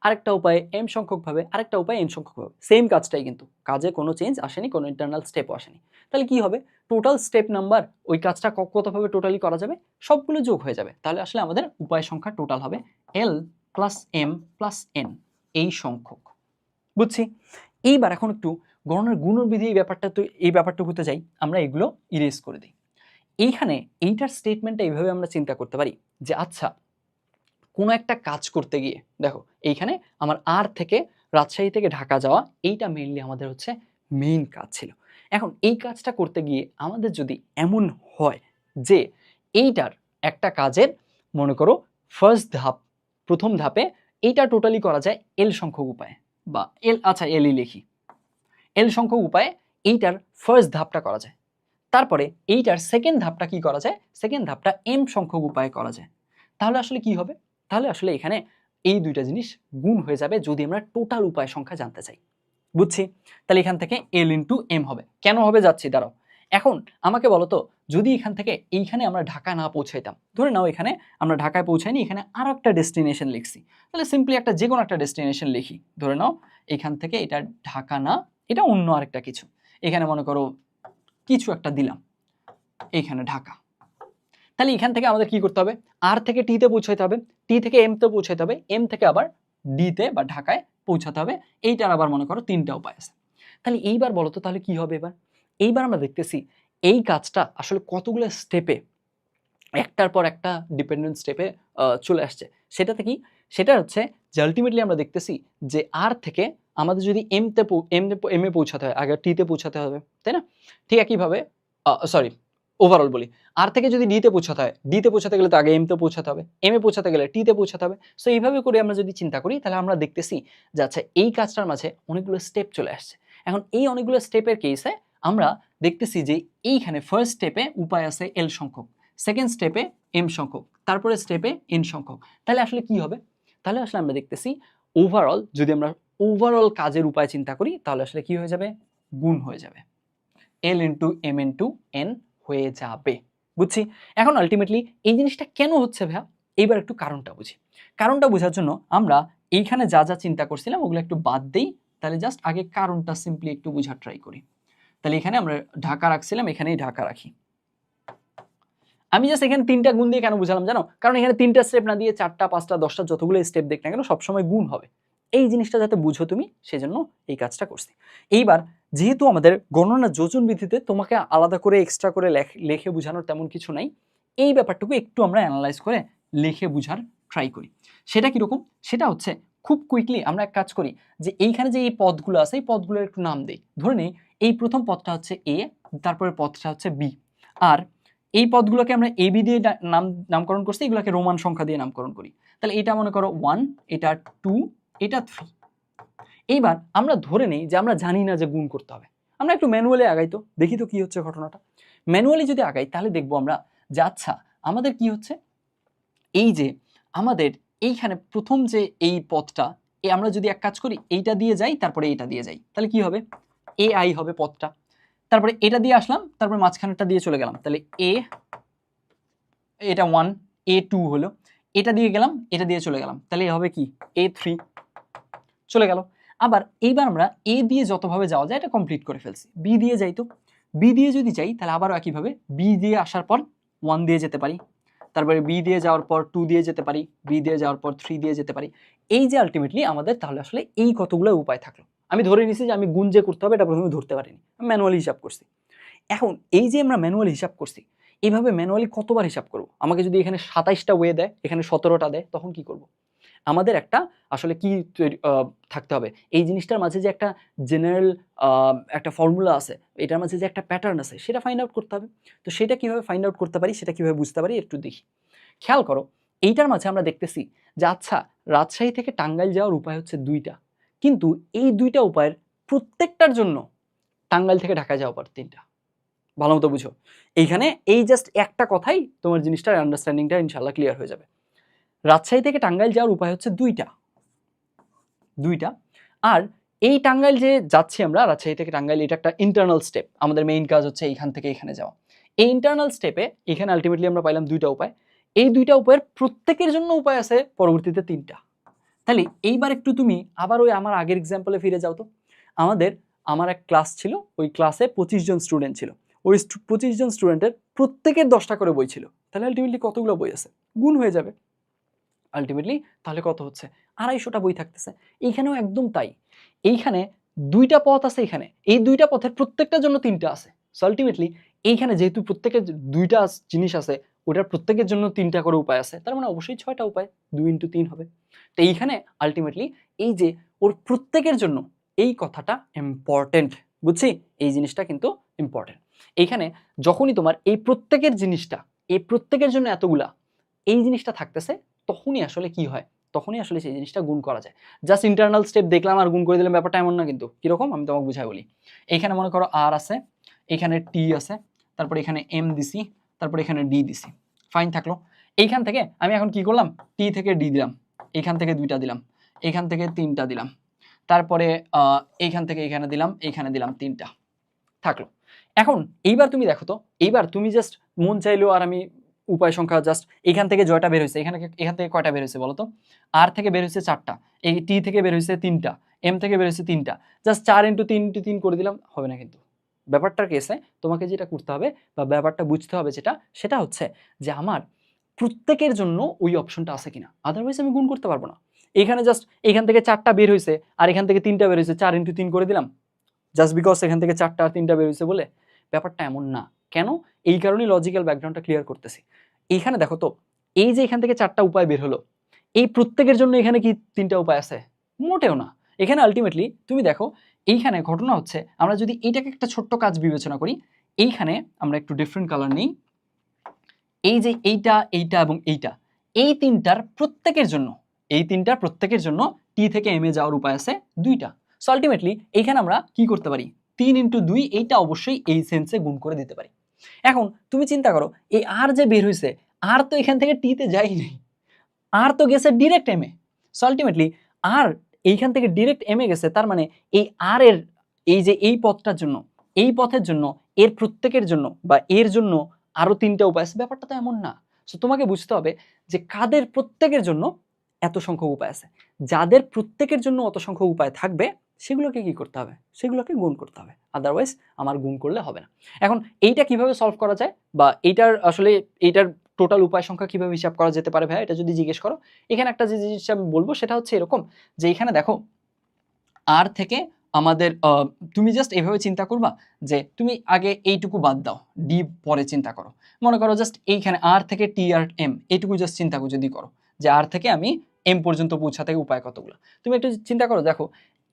আরেকটা উপায়ে এম সংখ্যক ভাবে, আরেকটা উপায়ে এন সংখ্যক ভাবে, সেম কাজটাই, কিন্তু কাজে কোনো চেঞ্জ আসেনি, কোনো ইন্টারনাল স্টেপও আসেনি। তাহলে কি হবে, টোটাল স্টেপ নাম্বার, ওই কাজটা কতভাবে টোটালি করা যাবে, সবগুলো যোগ হয়ে যাবে। তাহলে আসলে আমাদের উপায় সংখ্যা টোটাল হবে এল প্লাস এম প্লাস এন, এই সংখ্যক। বুঝছি। এইবার এখন একটু গণনার গুণবিধি এই ব্যাপারটুকুতে যাই, আমরা এগুলো ইরেজ করে দিই। এইখানে এইটার স্টেটমেন্টটা এইভাবে আমরা চিন্তা করতে পারি যে আচ্ছা কোনো একটা কাজ করতে গিয়ে দেখো এইখানে আমার আর থেকে রাজশাহী থেকে ঢাকা যাওয়া এইটা মেইনলি আমাদের হচ্ছে মেইন কাজ ছিল। এখন এই কাজটা করতে গিয়ে আমাদের যদি এমন হয় যে এইটার একটা কাজের মনে করো ফার্স্ট ধাপ, প্রথম ধাপে এইটা টোটালি করা যায় এল সংখ্যক উপায়ে, বা এল, আচ্ছা এলই লিখি, এল সংখ্যক উপায়ে এইটার ফার্স্ট ধাপটা করা যায়। তারপরে এইটার সেকেন্ড ধাপটা কি করা যায়, সেকেন্ড ধাপটা এম সংখ্যক উপায়ে করা যায়। তাহলে আসলে কি হবে, তাহলে আসলে এখানে এই দুইটা জিনিস গুণ হয়ে যাবে যদি আমরা টোটাল উপায় সংখ্যা জানতে চাই। বুঝছি? তাহলে এখান থেকে এল ইন্টু এম হবে। কেন হবে যাচ্ছি, দাঁড়াও। এখন আমাকে বলো তো, যদি এখান থেকে এইখানে আমরা ঢাকা না পৌঁছাইতাম, ধরে নাও এখানে আমরা ঢাকায় পৌঁছাইনি, এখানে আরো একটা ডেস্টিনেশন লিখছি, তাহলে সিম্পলি একটা যে কোনো একটা ডেস্টিনেশন লিখি, ধরে নাও এখান থেকে এটা ঢাকা না, এটা অন্য আরেকটা কিছু, এখানে মনে করো কিছু একটা দিলাম, এইখানে ঢাকা। তাহলে এখান থেকে আমাদের কি করতে হবে, আর থেকে টিতে পৌঁছাতে হবে, টি থেকে এম তে পৌঁছাতে হবে, এম থেকে আবার ডিতে বা ঢাকায় পৌঁছাতে হবে। এইটার আবার মনে করো তিনটা উপায় আছে। তাহলে এইবার বলো তো তাহলে কি হবে, এইবার আমরা দেখতেছি এই কাজটা আসলে কতগুলো স্টেপে একটার পর একটা ডিপেন্ডেন্ট স্টেপে চলে আসছে। সেটাতে কি, সেটা হচ্ছে যে আলটিমেটলি আমরা দেখতেছি যে আর থেকে আমাদের যদি এম এ পৌঁছাতে হয়, আগে টিতে পৌঁছাতে হবে, তাই না? ঠিক একইভাবে সরি ওভারঅল বলি, আর থেকে যদি ডিতে পৌঁছাতে হয়, ডিতে পৌঁছাতে গেলে তো আগে এম তে পৌঁছাতে হবে, এম এ পৌঁছাতে গেলে টিতে পৌঁছাতে হবে। সো এইভাবে করে আমরা যদি চিন্তা করি তাহলে আমরা দেখতেছি যে আচ্ছা এই কাজটার মাঝে অনেকগুলো স্টেপ চলে আসছে। এখন এই অনেকগুলো স্টেপের কেসে আমরা দেখতেছি যে এইখানে ফার্স্ট স্টেপে উপায় আছে এল সংখ্যক, সেকেন্ড স্টেপে এম সংখ্যক, তারপরে স্টেপে এন সংখ্যক। তাহলে আসলে কি হবে, তাহলে আসলে আমরা দেখতেছি ওভারঅল যদি আমরা ওভারঅল কাজের উপায় চিন্তা করি তাহলে আসলে কি হয়ে যাবে, গুণ হয়ে যাবে, L into M into N হয়ে যাবে। বুঝছি? এখন আলটিমেটলি এই জিনিসটা কেন হচ্ছে ভাইয়া, এইবার একটু কারণটা বুঝি। কারণটা বোঝার জন্য আমরা এইখানে যা যা চিন্তা করছিলাম ওগুলো একটু বাদ দেই, তাহলে জাস্ট আগে কারণটা সিম্পলি একটু বোঝার ট্রাই করি। তাহলে এখানে আমরা ঢাকা রাখছিলাম, এখানেই ঢাকা রাখি। আমি জাস্ট এখানে তিনটা গুণ দিয়ে কেন বুঝালাম জানো, কারণ এখানে তিনটা স্টেপ না দিয়ে চারটা পাঁচটা দশটা যতগুলো স্টেপ দেখ না কেন সবসময় গুণ হবে, এই জিনিসটা যাতে বুঝো তুমি সেজন্য এই কাজটা করছি। এইবার যেহেতু আমাদের গণনা যোজন বিধিতে তোমাকে আলাদা করে এক্সট্রা করে লেখে বোঝানোর তেমন কিছু নাই, এই ব্যাপারটুকু একটু আমরা অ্যানালাইজ করে লিখে বোঝার ট্রাই করি। সেটা কিরকম, সেটা হচ্ছে খুব কুইকলি আমরা এক কাজ করি যে এইখানে যে এই পদগুলো আছে এই পদগুলোর একটু নাম দেই। ধরে নেই এই প্রথম পদটা হচ্ছে এ, তারপরে পদটা হচ্ছে বি, আর এই পদগুলোকে আমরা এ বি দিয়ে নামকরণ করছি, এগুলোকে রোমান সংখ্যা দিয়ে নামকরণ করি। তাহলে এটা মনে করো 1, এটা 2, এটা 3। এইবার আমরা ধরে নেই যে আমরা জানি না যে গুণ করতে হবে, আমরা একটু ম্যানুয়ালি আগাই, তো দেখি তো কি হচ্ছে ঘটনাটা। ম্যানুয়ালি যদি আগাই তাহলে দেখবো আমরা যে আচ্ছা আমাদের কি হচ্ছে, এই যে আমাদের এইখানে প্রথম যে এই পদটা, আমরা যদি এক কাজ করি এইটা দিয়ে যাই তারপরে এটা দিয়ে যাই, তাহলে কি হবে, এ আই হবে পদটা, তারপরে এটা দিয়ে আসলাম, তারপরে মাঝখানেরটা দিয়ে চলে গেলাম, তাহলে এটা 1, A2 হলো, এটা দিয়ে গেলাম, এটা দিয়ে চলে গেলাম, তাহলে হবে কি A3 চলে গেল। আবার এইবার আমরা এ দিয়ে যতভাবে যাওয়া যায় এটা কমপ্লিট করে ফেলছি, বি দিয়ে যাই, তো বি দিয়ে যদি যাই তাহলে আবারও একইভাবে বি দিয়ে আসার পর 1 দিয়ে যেতে পারি, তারপরে বি দিয়ে যাওয়ার পর 2 দিয়ে যেতে পারি, বি দিয়ে যাওয়ার পর 3 দিয়ে যেতে পারি। এই যে আলটিমেটলি আমাদের তাহলে আসলে এই কতগুলো উপায় থাকলো। আমি ধরে নিছি যে আমি গুণ যে করতে হবে এটা প্রথমে ধরতে পারিনি, আমি ম্যানুয়ালি হিসাব করছি। এখন এই যে আমরা ম্যানুয়ালি হিসাব করছি, এইভাবে ম্যানুয়ালি কতবার হিসাব করব, আমাকে যদি এখানে 27টা ওয়ে দেয়, এখানে 17টা দেয়, তখন কি করব, আমাদের একটা আসলে কি থাকতে হবে, এই জিনিসটার মাঝে যে একটা জেনারেল একটা ফর্মুলা আছে, এটার মাঝে যে একটা প্যাটার্ন আছে সেটা ফাইন্ড আউট করতে হবে। তো সেটা কিভাবে ফাইন্ড আউট করতে পারি, সেটা কিভাবে বুঝতে পারি একটু দেখি। খেয়াল করো এইটার মাঝে আমরা দেখতেছি যে আচ্ছা রাজশাহী থেকে টাঙ্গাইল যাওয়ার উপায় হচ্ছে 2টা, কিন্তু এই 2টা উপায়ের প্রত্যেকটার জন্য টাঙ্গাইল থেকে ঢাকা যাওয়ার পর 3টা। ভালো মতো বুঝো, এইখানে এই জাস্ট একটা কথাই তোমার জিনিসটার আন্ডারস্ট্যান্ডিংটা ইনশাল্লাহ ক্লিয়ার হয়ে যাবে। রাজশাহী থেকে টাঙ্গাইল যাওয়ার উপায় হচ্ছে 2টা, আর এই টাঙ্গাইল যে যাচ্ছি আমরা রাজশাহী থেকে টাঙ্গাইল, এটা একটা ইন্টারনাল স্টেপ, আমাদের মেইন কাজ হচ্ছে এইখান থেকে এখানে যাওয়া। এই ইন্টারনাল স্টেপে এখানে আলটিমেটলি আমরা পাইলাম 2টা উপায়, এই 2টা উপায়ের প্রত্যেকের জন্য উপায় আছে পরবর্তীতে 3টা। তাহলে এইবার একটু তুমি আবার ওই আমার আগের এক্সাম্পলে ফিরে যাও তো। আমার এক ক্লাস ছিল, ওই ক্লাসে 25 জন স্টুডেন্ট ছিল, ওই 25 জন স্টুডেন্টের প্রত্যেকের 10টা করে বই ছিল, তাহলে আলটিমেটলি কতগুলো বই আছে, গুণ হয়ে যাবে আলটিমেটলি। তাহলে কত হচ্ছে, 250টা বই থাকতেছে। এইখানেও একদম তাই, এইখানে 2টা পথ আছে, এখানে এই 2টা পথের প্রত্যেকটার জন্য 3টা আছে। সো আলটিমেটলি এইখানে যেহেতু প্রত্যেকের দুইটা জিনিস আছে, ওটার প্রত্যেকের জন্য 3টা করে উপায় আছে, তার মানে অবশ্যই 6টা উপায়, 2 × 3 হবে। তো এইখানে আলটিমেটলি এই যে ওর প্রত্যেকের জন্য, এই কথাটা ইম্পর্টেন্ট, বুঝছি? এই জিনিসটা কিন্তু ইম্পর্টেন্ট। এইখানে যখনই তোমার এই প্রত্যেকের জিনিসটা, এই প্রত্যেকের জন্য এতগুলা, এই জিনিসটা থাকতেছে, তখনই আসলে কি হয়, তখনই আসলে সেই জিনিসটা গুণ করা যায়। জাস্ট ইন্টারনাল স্টেপ দেখলাম আর গুণ করে দিলাম, ব্যাপারটা এমন না কিন্তু। কিরকম আমি তোমাকে বুঝাই বলি। এইখানে মনে করো আর আছে, এখানে টি আছে, তারপরে এখানে এম দিছি, তারপরে এখানে ডি দিছি, ফাইন থাকলো। এইখান থেকে আমি এখন কি করলাম, টি থেকে ডি দিলাম, এইখান থেকে 2টা দিলাম, এইখান থেকে 3টা দিলাম, তারপরে এইখান থেকে এখানে দিলাম, এইখানে দিলাম 3টা, থাকলো। এখন এইবার তুমি দেখো তো, এইবার তুমি জাস্ট মন চাইলো আর আমি উপায় সংখ্যা জাস্ট এখান থেকে জয়টা বের হয়েছে, এখান থেকে কয়টা বের হয়েছে বলো তো? আর থেকে বের হয়েছে 4টা, এই টি থেকে বের হয়েছে 3টা, এম থেকে বের হয়েছে 3টা, জাস্ট 4 × 3 × 3 করে দিলাম, হবে না কিন্তু। ব্যাপারটার কেসে তোমাকে যেটা করতে হবে বা ব্যাপারটা বুঝতে হবে যেটা, সেটা হচ্ছে যে আমার প্রত্যেকের জন্য ওই অপশনটা আছে কিনা, আদারওয়াইজ আমি গুণ করতে পারবো না। এখানে জাস্ট এখান থেকে 4টা বের হয়েছে আর এখান থেকে 3টা বের হয়েছে, 4 × 3 করে দিলাম, জাস্ট বিকজ এখান থেকে 4টা আর 3টা বের হয়েছে বলে। ব্যাপারটা এমন না। কেন? এই কারণেই লজিক্যাল ব্যাকগ্রাউন্ডটা ক্লিয়ার করতেছি। এইখানে দেখো তো, এই যে এখান থেকে 4টা উপায় বের হলো, এই প্রত্যেকের জন্য এখানে কি 3টা উপায় আছে? মোটেও না। এখানে আলটিমেটলি তুমি দেখো, এইখানে ঘটনা হচ্ছে, আমরা যদি এইটাকে একটা ছোট্ট কাজ বিবেচনা করি, এইখানে আমরা একটু ডিফারেন্ট কালার নিই, এই যে এইটা, এইটা এবং এইটা, এই 3টার প্রত্যেকের জন্য, এই 3টার প্রত্যেকের জন্য টি থেকে এম এ যাওয়ার উপায় আছে 2টা। সো আলটিমেটলি এইখানে আমরা কি করতে পারি, 3 × 2, এইটা অবশ্যই এই সেন্সে গুণ করে দিতে পারি। এখন তুমি চিন্তা করো, এই আর যে বের হইছে, আর তো এখান থেকে টি তে যাই নাই, আর তো গেছে direct M A. So ultimately আর এইখান থেকে ডিরেক্ট এম এ গেছে, তার মানে এই আর এর এই যে এই পথটার জন্য, এই পথের জন্য, এর প্রত্যেকের জন্য বা এর জন্য আরো 3টা উপায় আছে। ব্যাপারটা তো এমন না। সো তোমাকে বুঝতে হবে যে কাদের প্রত্যেকের জন্য এত সংখ্যক উপায় আছে। যাদের প্রত্যেকের জন্য অত সংখ্যক উপায় থাকবে, সেগুলোকে কি করতে হবে, সেগুলোকে গুণ করতে হবে, আদারওয়াইজ আমার গুণ করলে হবে না। এখন এইটা কিভাবে সলভ করা যায় বা এইটার আসলে এইটার টোটাল উপায় সংখ্যা কিভাবে হিসাব করা যেতে পারে ভাই, এটা যদি জিজ্ঞেস করো, এখানে একটা যে জিনিস আমি বলবো সেটা হচ্ছে এরকম, যে এখানে দেখো আর থেকে আমাদের তুমি জাস্ট এভাবে চিন্তা করবা যে তুমি আগে এইটুকু বাদ দাও, ডি পরে চিন্তা করো। মনে করো জাস্ট এইখানে আর থেকে টি আর এম, এইটুকু জাস্ট চিন্তা যদি করো যে আর থেকে আমি এম পর্যন্ত পৌঁছাতে উপায় কতগুলো, তুমি একটু চিন্তা করো, দেখো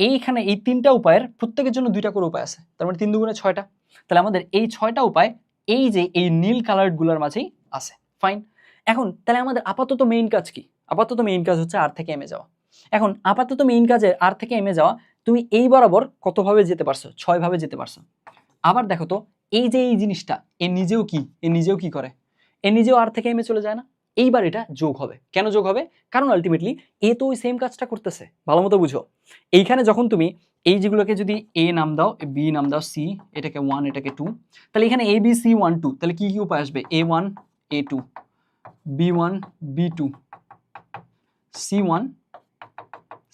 এইখানে এই 3টা উপায়ের প্রত্যেকের জন্য 2টা করে উপায় আছে, তার মানে 3 × 2 = 6টা। তাহলে আমাদের এই 6টা উপায় এই যে এই নীল কালারগুলোর মাঝেই আছে, ফাইন। এখন তাহলে আমাদের আপাতত মেইন কাজ কি? আপাতত মেইন কাজ হচ্ছে আর থেকে এম এ যাওয়া। এখন আপাতত মেইন কাজে আর থেকে এম এ যাওয়া, তুমি এই বরাবর কতভাবে যেতে পারছো? 6 ভাবে যেতে পারছো। আবার দেখো তো, এই যে এই জিনিসটা, এ নিজেও কি করে, এ নিজেও আর থেকে এম এ চলে যায় না। এইবার এটা যোগ হবে। কেন যোগ হবে? কারণ আলটিমেটলি এ তো ওই সেম কাজটা করতেছে। ভালো মতো বুঝো। এইখানে যখন তুমি এই যেগুলোকে যদি এ নাম দাও, বি নাম দাও, সি, এটাকে 1, এটাকে 2, তাহলে এখানে এ বি সি 1 2, তাহলে কি কি উপায় আসবে? A1 A2 B1 B2 C1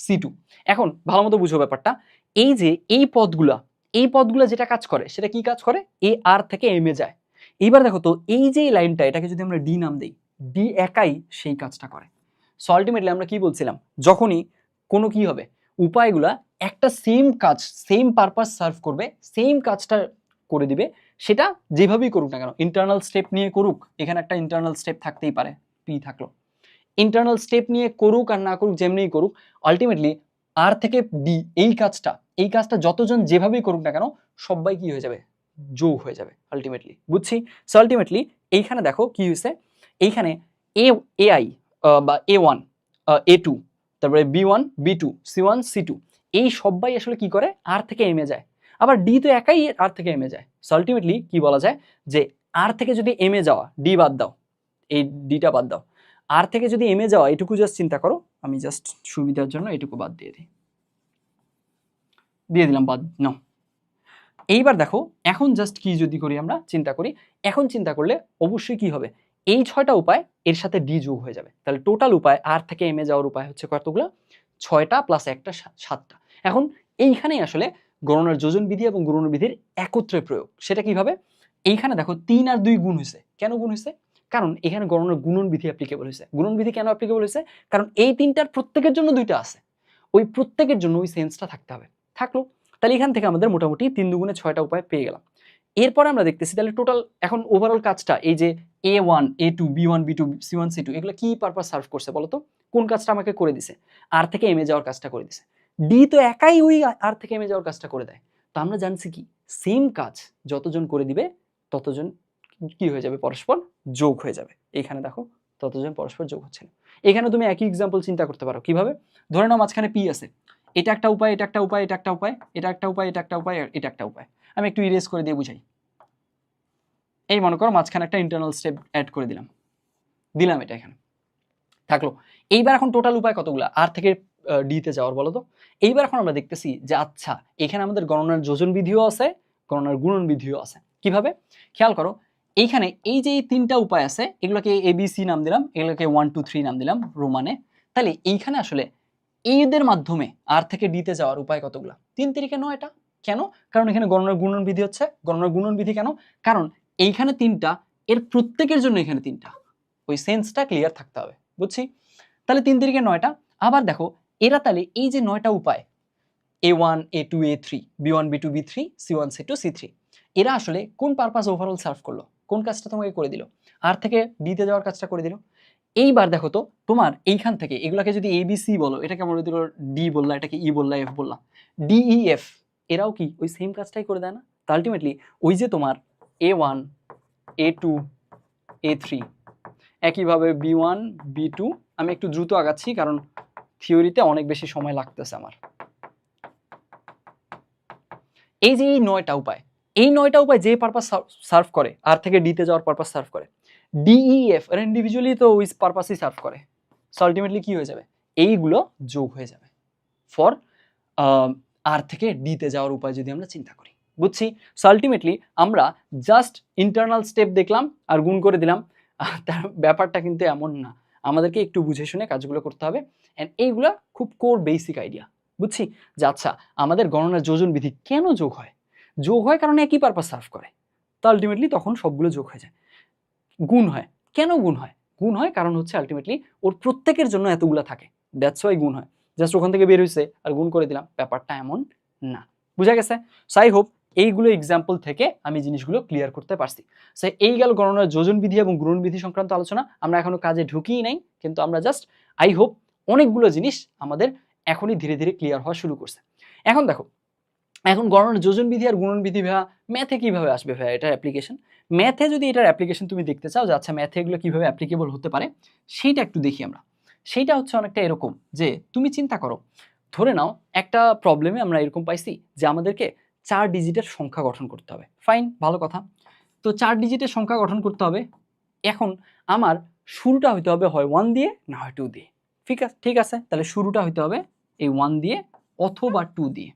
C2। এখন ভালো মতো বুঝো ব্যাপারটা, এই যে এই পদগুলা যেটা কাজ করে, সেটা কি কাজ করে? এ আর থেকে এম এ যায়। এইবার দেখো তো, এই যে লাইনটা, এটাকে যদি আমরা ডি নাম দেই, ডি একাই সেই কাজটা করে। সো আলটিমেটলি আমরা কি বলছিলাম, যখনই কোনো কি হবে, উপায়গুলা একটা সেম কাজ, সেম পারপাস সার্ভ করবে, সেম কাজটা করে দিবে, সেটা যেভাবেই করুক না কেন, ইন্টারনাল স্টেপ নিয়ে করুক, এখানে একটা ইন্টারনাল স্টেপ থাকতেই পারে, পি থাকলো, ইন্টারনাল স্টেপ নিয়ে করুক আর না করুক, যেমনিই করুক, আলটিমেটলি আর থেকে ডি এই কাজটা যতজন যেভাবেই করুক না কেন, সবাই কি হয়ে যাবে, যোগ হয়ে যাবে আলটিমেটলি, বুঝছি? সো আলটিমেটলি এইখানে দেখো কি হয়েছে, এইখানে এআই বা A1 A2, তারপরে B1 B2 C1 C2, এই সবাই আসলে কি করে, আর থেকে এম এ যায়। আবার ডি তো একাই আর থেকে এম এ যায়। সো আলটিমেটলি কি বলা যায়, যে আর থেকে যদি এম এ যাওয়া, ডি বাদ দাও, এই ডিটা বাদ দাও, আর থেকে যদি এম এ যাওয়া, এটুকু জাস্ট চিন্তা করো, আমি জাস্ট সুবিধার জন্য এটুকু বাদ দিয়ে দিলাম, বাদ নাও। এইবার দেখো, এখন জাস্ট কি যদি করি, আমরা চিন্তা করি, এখন চিন্তা করলে অবশ্যই কি হবে, এই 6টা উপায় এর সাথে ডি যোগ হয়ে যাবে। তাহলে টোটাল উপায় আর থেকে এম এ যাওয়ার উপায় হচ্ছে কতগুলো? 6টা প্লাস একটা 7টা। এখন এইখানেই আসলে গণনার যোজন বিধি এবং গুণন বিধির একত্রে প্রয়োগ। সেটা কিভাবে? এইখানে দেখো 3 আর 2 গুণ হয়েছে। কেন গুণ হয়েছে? কারণ এখানে গণনার গুণন বিধি অ্যাপ্লিকেবল হয়েছে। গুণন বিধি কেন অ্যাপ্লিকেবল হয়েছে? কারণ এই 3টার প্রত্যেকের জন্য 2টা আছে, ওই প্রত্যেকের জন্য ওই সেন্সটা থাকতে হবে, থাকলো। তাহলে এখান থেকে আমাদের মোটামুটি 3 × 2 = 6টা উপায় পেয়ে গেলাম। এরপরে আমরা দেখতেছি তাহলে টোটাল এখন ওভারঅল কাজটা এই যে A1 A2 B1 B2 C1 C2 এগুলো কি পারপাস সার্ভ করছে বলতো? কোন কাজটা আমাকে করে দিছে? আর থেকে এম এ যাওয়ার কাজটা করে দিছে। ডি তো একাই ওই আর থেকে এম এ যাওয়ার কাজটা করে দেয়। তো আমরা জানছি কি সেম কাজ যতজন করে দিবে ততজন কি হয়ে যাবে পরস্পর যোগ হয়ে যাবে। এখানে দেখো ততজন পরস্পর যোগ হচ্ছে না। এখানে তুমি একই এক্সাম্পল চিন্তা করতে পারো কিভাবে? ধরে নাও মাঝখানে পি আছে, এটা একটা উপায়, এটা একটা উপায়, এটা একটা উপায়, এটা একটা উপায়, এটা একটা উপায়, এটা একটা উপায়। আমি একটু ইরেজ করে দিয়ে বুঝাই। এই মনে করো মাঝখানে একটা ইন্টারনাল স্টেপ অ্যাড করে দিলাম এটা এখানে থাকলো। এইবার এখন টোটাল উপায় কতগুলা আর থেকে ডিতে যাওয়ার বলো তো? এইবার এখন আমরা দেখতেছি যে আচ্ছা এখানে আমাদের গণনার যোজন বিধিও আছে, গণনার গুণন বিধিও আছে। কিভাবে? খেয়াল করো, এইখানে এই যে এই তিনটা উপায় আছে এগুলোকে ABC নাম দিলাম, এগুলোকে 1 2 3 নাম দিলাম রোমানে। তাহলে এইখানে আসলে এইদের মাধ্যমে আর থেকে ডিতে যাওয়ার উপায় কতগুলা? 3 তিরিকে 9টা। কেন? কারণ এখানে গণনার গুণন বিধি হচ্ছে। গণনার গুণন বিধি কেন? কারণ এইখানে 3টা, এর প্রত্যেকের জন্য এখানে 3টা। ওই সেন্সটা ক্লিয়ার থাকতে হবে, বুঝছি? তাহলে 3 তিরিকে 9টা। আবার দেখো এরা তাহলে এই যে 9টা উপায় A1 A2 A3 B1 B2 B3 C1 C2 C3 এরা আসলে কোন পারপাস ওভারঅল সার্ভ করলো? কোন কাজটা তোমাকে করে দিল? আর থেকে ডিতে যাওয়ার কাজটা করে দিল। এইবার দেখো তো তোমার এইখান থেকে এগুলাকে যদি ABC বলো, এটাকে বলে দিল ডি বললা, এটাকে ই বললা, এফ বললা, DEF এরাও কি ওই সেম কাজটাই করে দেয় না? তো আলটিমেটলি ওই যে তোমার A1 A2 A3 একইভাবে B1 B2, আমি একটু দ্রুত আগাচ্ছি কারণ থিওরিতে অনেক বেশি সময় লাগতেছে আমার। এই যে এই 9টা উপায়, এই 9টা উপায় যে পারপাস সার্ভ করে আর থেকে ডিতে যাওয়ার পারপাস সার্ভ করে, DEF এর ইন্ডিভিজুয়ালি তো ওই পারপাসই সার্ভ করে। সো আলটিমেটলি কি হয়ে যাবে? এইগুলো যোগ হয়ে যাবে ফর আর থেকে ডিতে যাওয়ার উপায় যদি আমরা চিন্তা করি, বুঝছি? সো আলটিমেটলি আমরা জাস্ট ইন্টারনাল স্টেপ দেখলাম আর গুণ করে দিলাম, তার ব্যাপারটা কিন্তু এমন না। আমাদেরকে একটু বুঝে শুনে কাজগুলো করতে হবে, অ্যান্ড এইগুলা খুব কোর বেসিক আইডিয়া, বুঝছি? যে আচ্ছা আমাদের গণনার যোজন বিধি কেন যোগ হয়? যোগ হয় কারণ একই পারপাস সার্ভ করে। তো আলটিমেটলি তখন সবগুলো যোগ হয়ে যায়। গুণ হয় কেন? গুণ হয়, গুণ হয় কারণ হচ্ছে আলটিমেটলি ওর প্রত্যেকের জন্য এতগুলা থাকে, দ্যাটস ওয়াই গুণ হয়। জাস্ট ওখান থেকে বের হয়েছে আর গুণ করে দিলাম, ব্যাপারটা এমন না। বুঝা গেছে? সো আই হোপ এইগুলো এক্সাম্পল থেকে আমি জিনিসগুলো ক্লিয়ার করতে পারছি। সো এই গেল গণনার যোজন বিধি এবং গুণন বিধি সংক্রান্ত আলোচনা। আমরা এখনো কাজে ঢুকিই নাই, কিন্তু আমরা জাস্ট আই হোপ অনেকগুলো জিনিস আমাদের এখনই ধীরে ধীরে ক্লিয়ার হওয়া শুরু করছে। এখন দেখো, এখন গণনার যোজন বিধি আর গুণন বিধি ভাইয়া ম্যাথে কিভাবে আসবে ভাইয়া এটার অ্যাপ্লিকেশন? ম্যাথে যদি এটার অ্যাপ্লিকেশন তুমি দেখতে চাও যে আচ্ছা ম্যাথে এগুলো কিভাবে অ্যাপ্লিকেবল হতে পারে, সেইটা একটু দেখি আমরা। সেইটা হচ্ছে অনেকটা এরকম যে তুমি চিন্তা করো, ধরে নাও একটা প্রবলেমে আমরা এরকম পাইছি যে আমাদেরকে 4 ডিজিটের সংখ্যা গঠন করতে হবে। ফাইন, ভালো কথা। তো 4 ডিজিটের সংখ্যা গঠন করতে হবে। এখন আমার শুরুটা হইতে হবে হয় 1 দিয়ে না হয় 2 দিয়ে। ঠিক আছে, তাহলে শুরুটা হইতে হবে এই 1 দিয়ে অথবা 2 দিয়ে।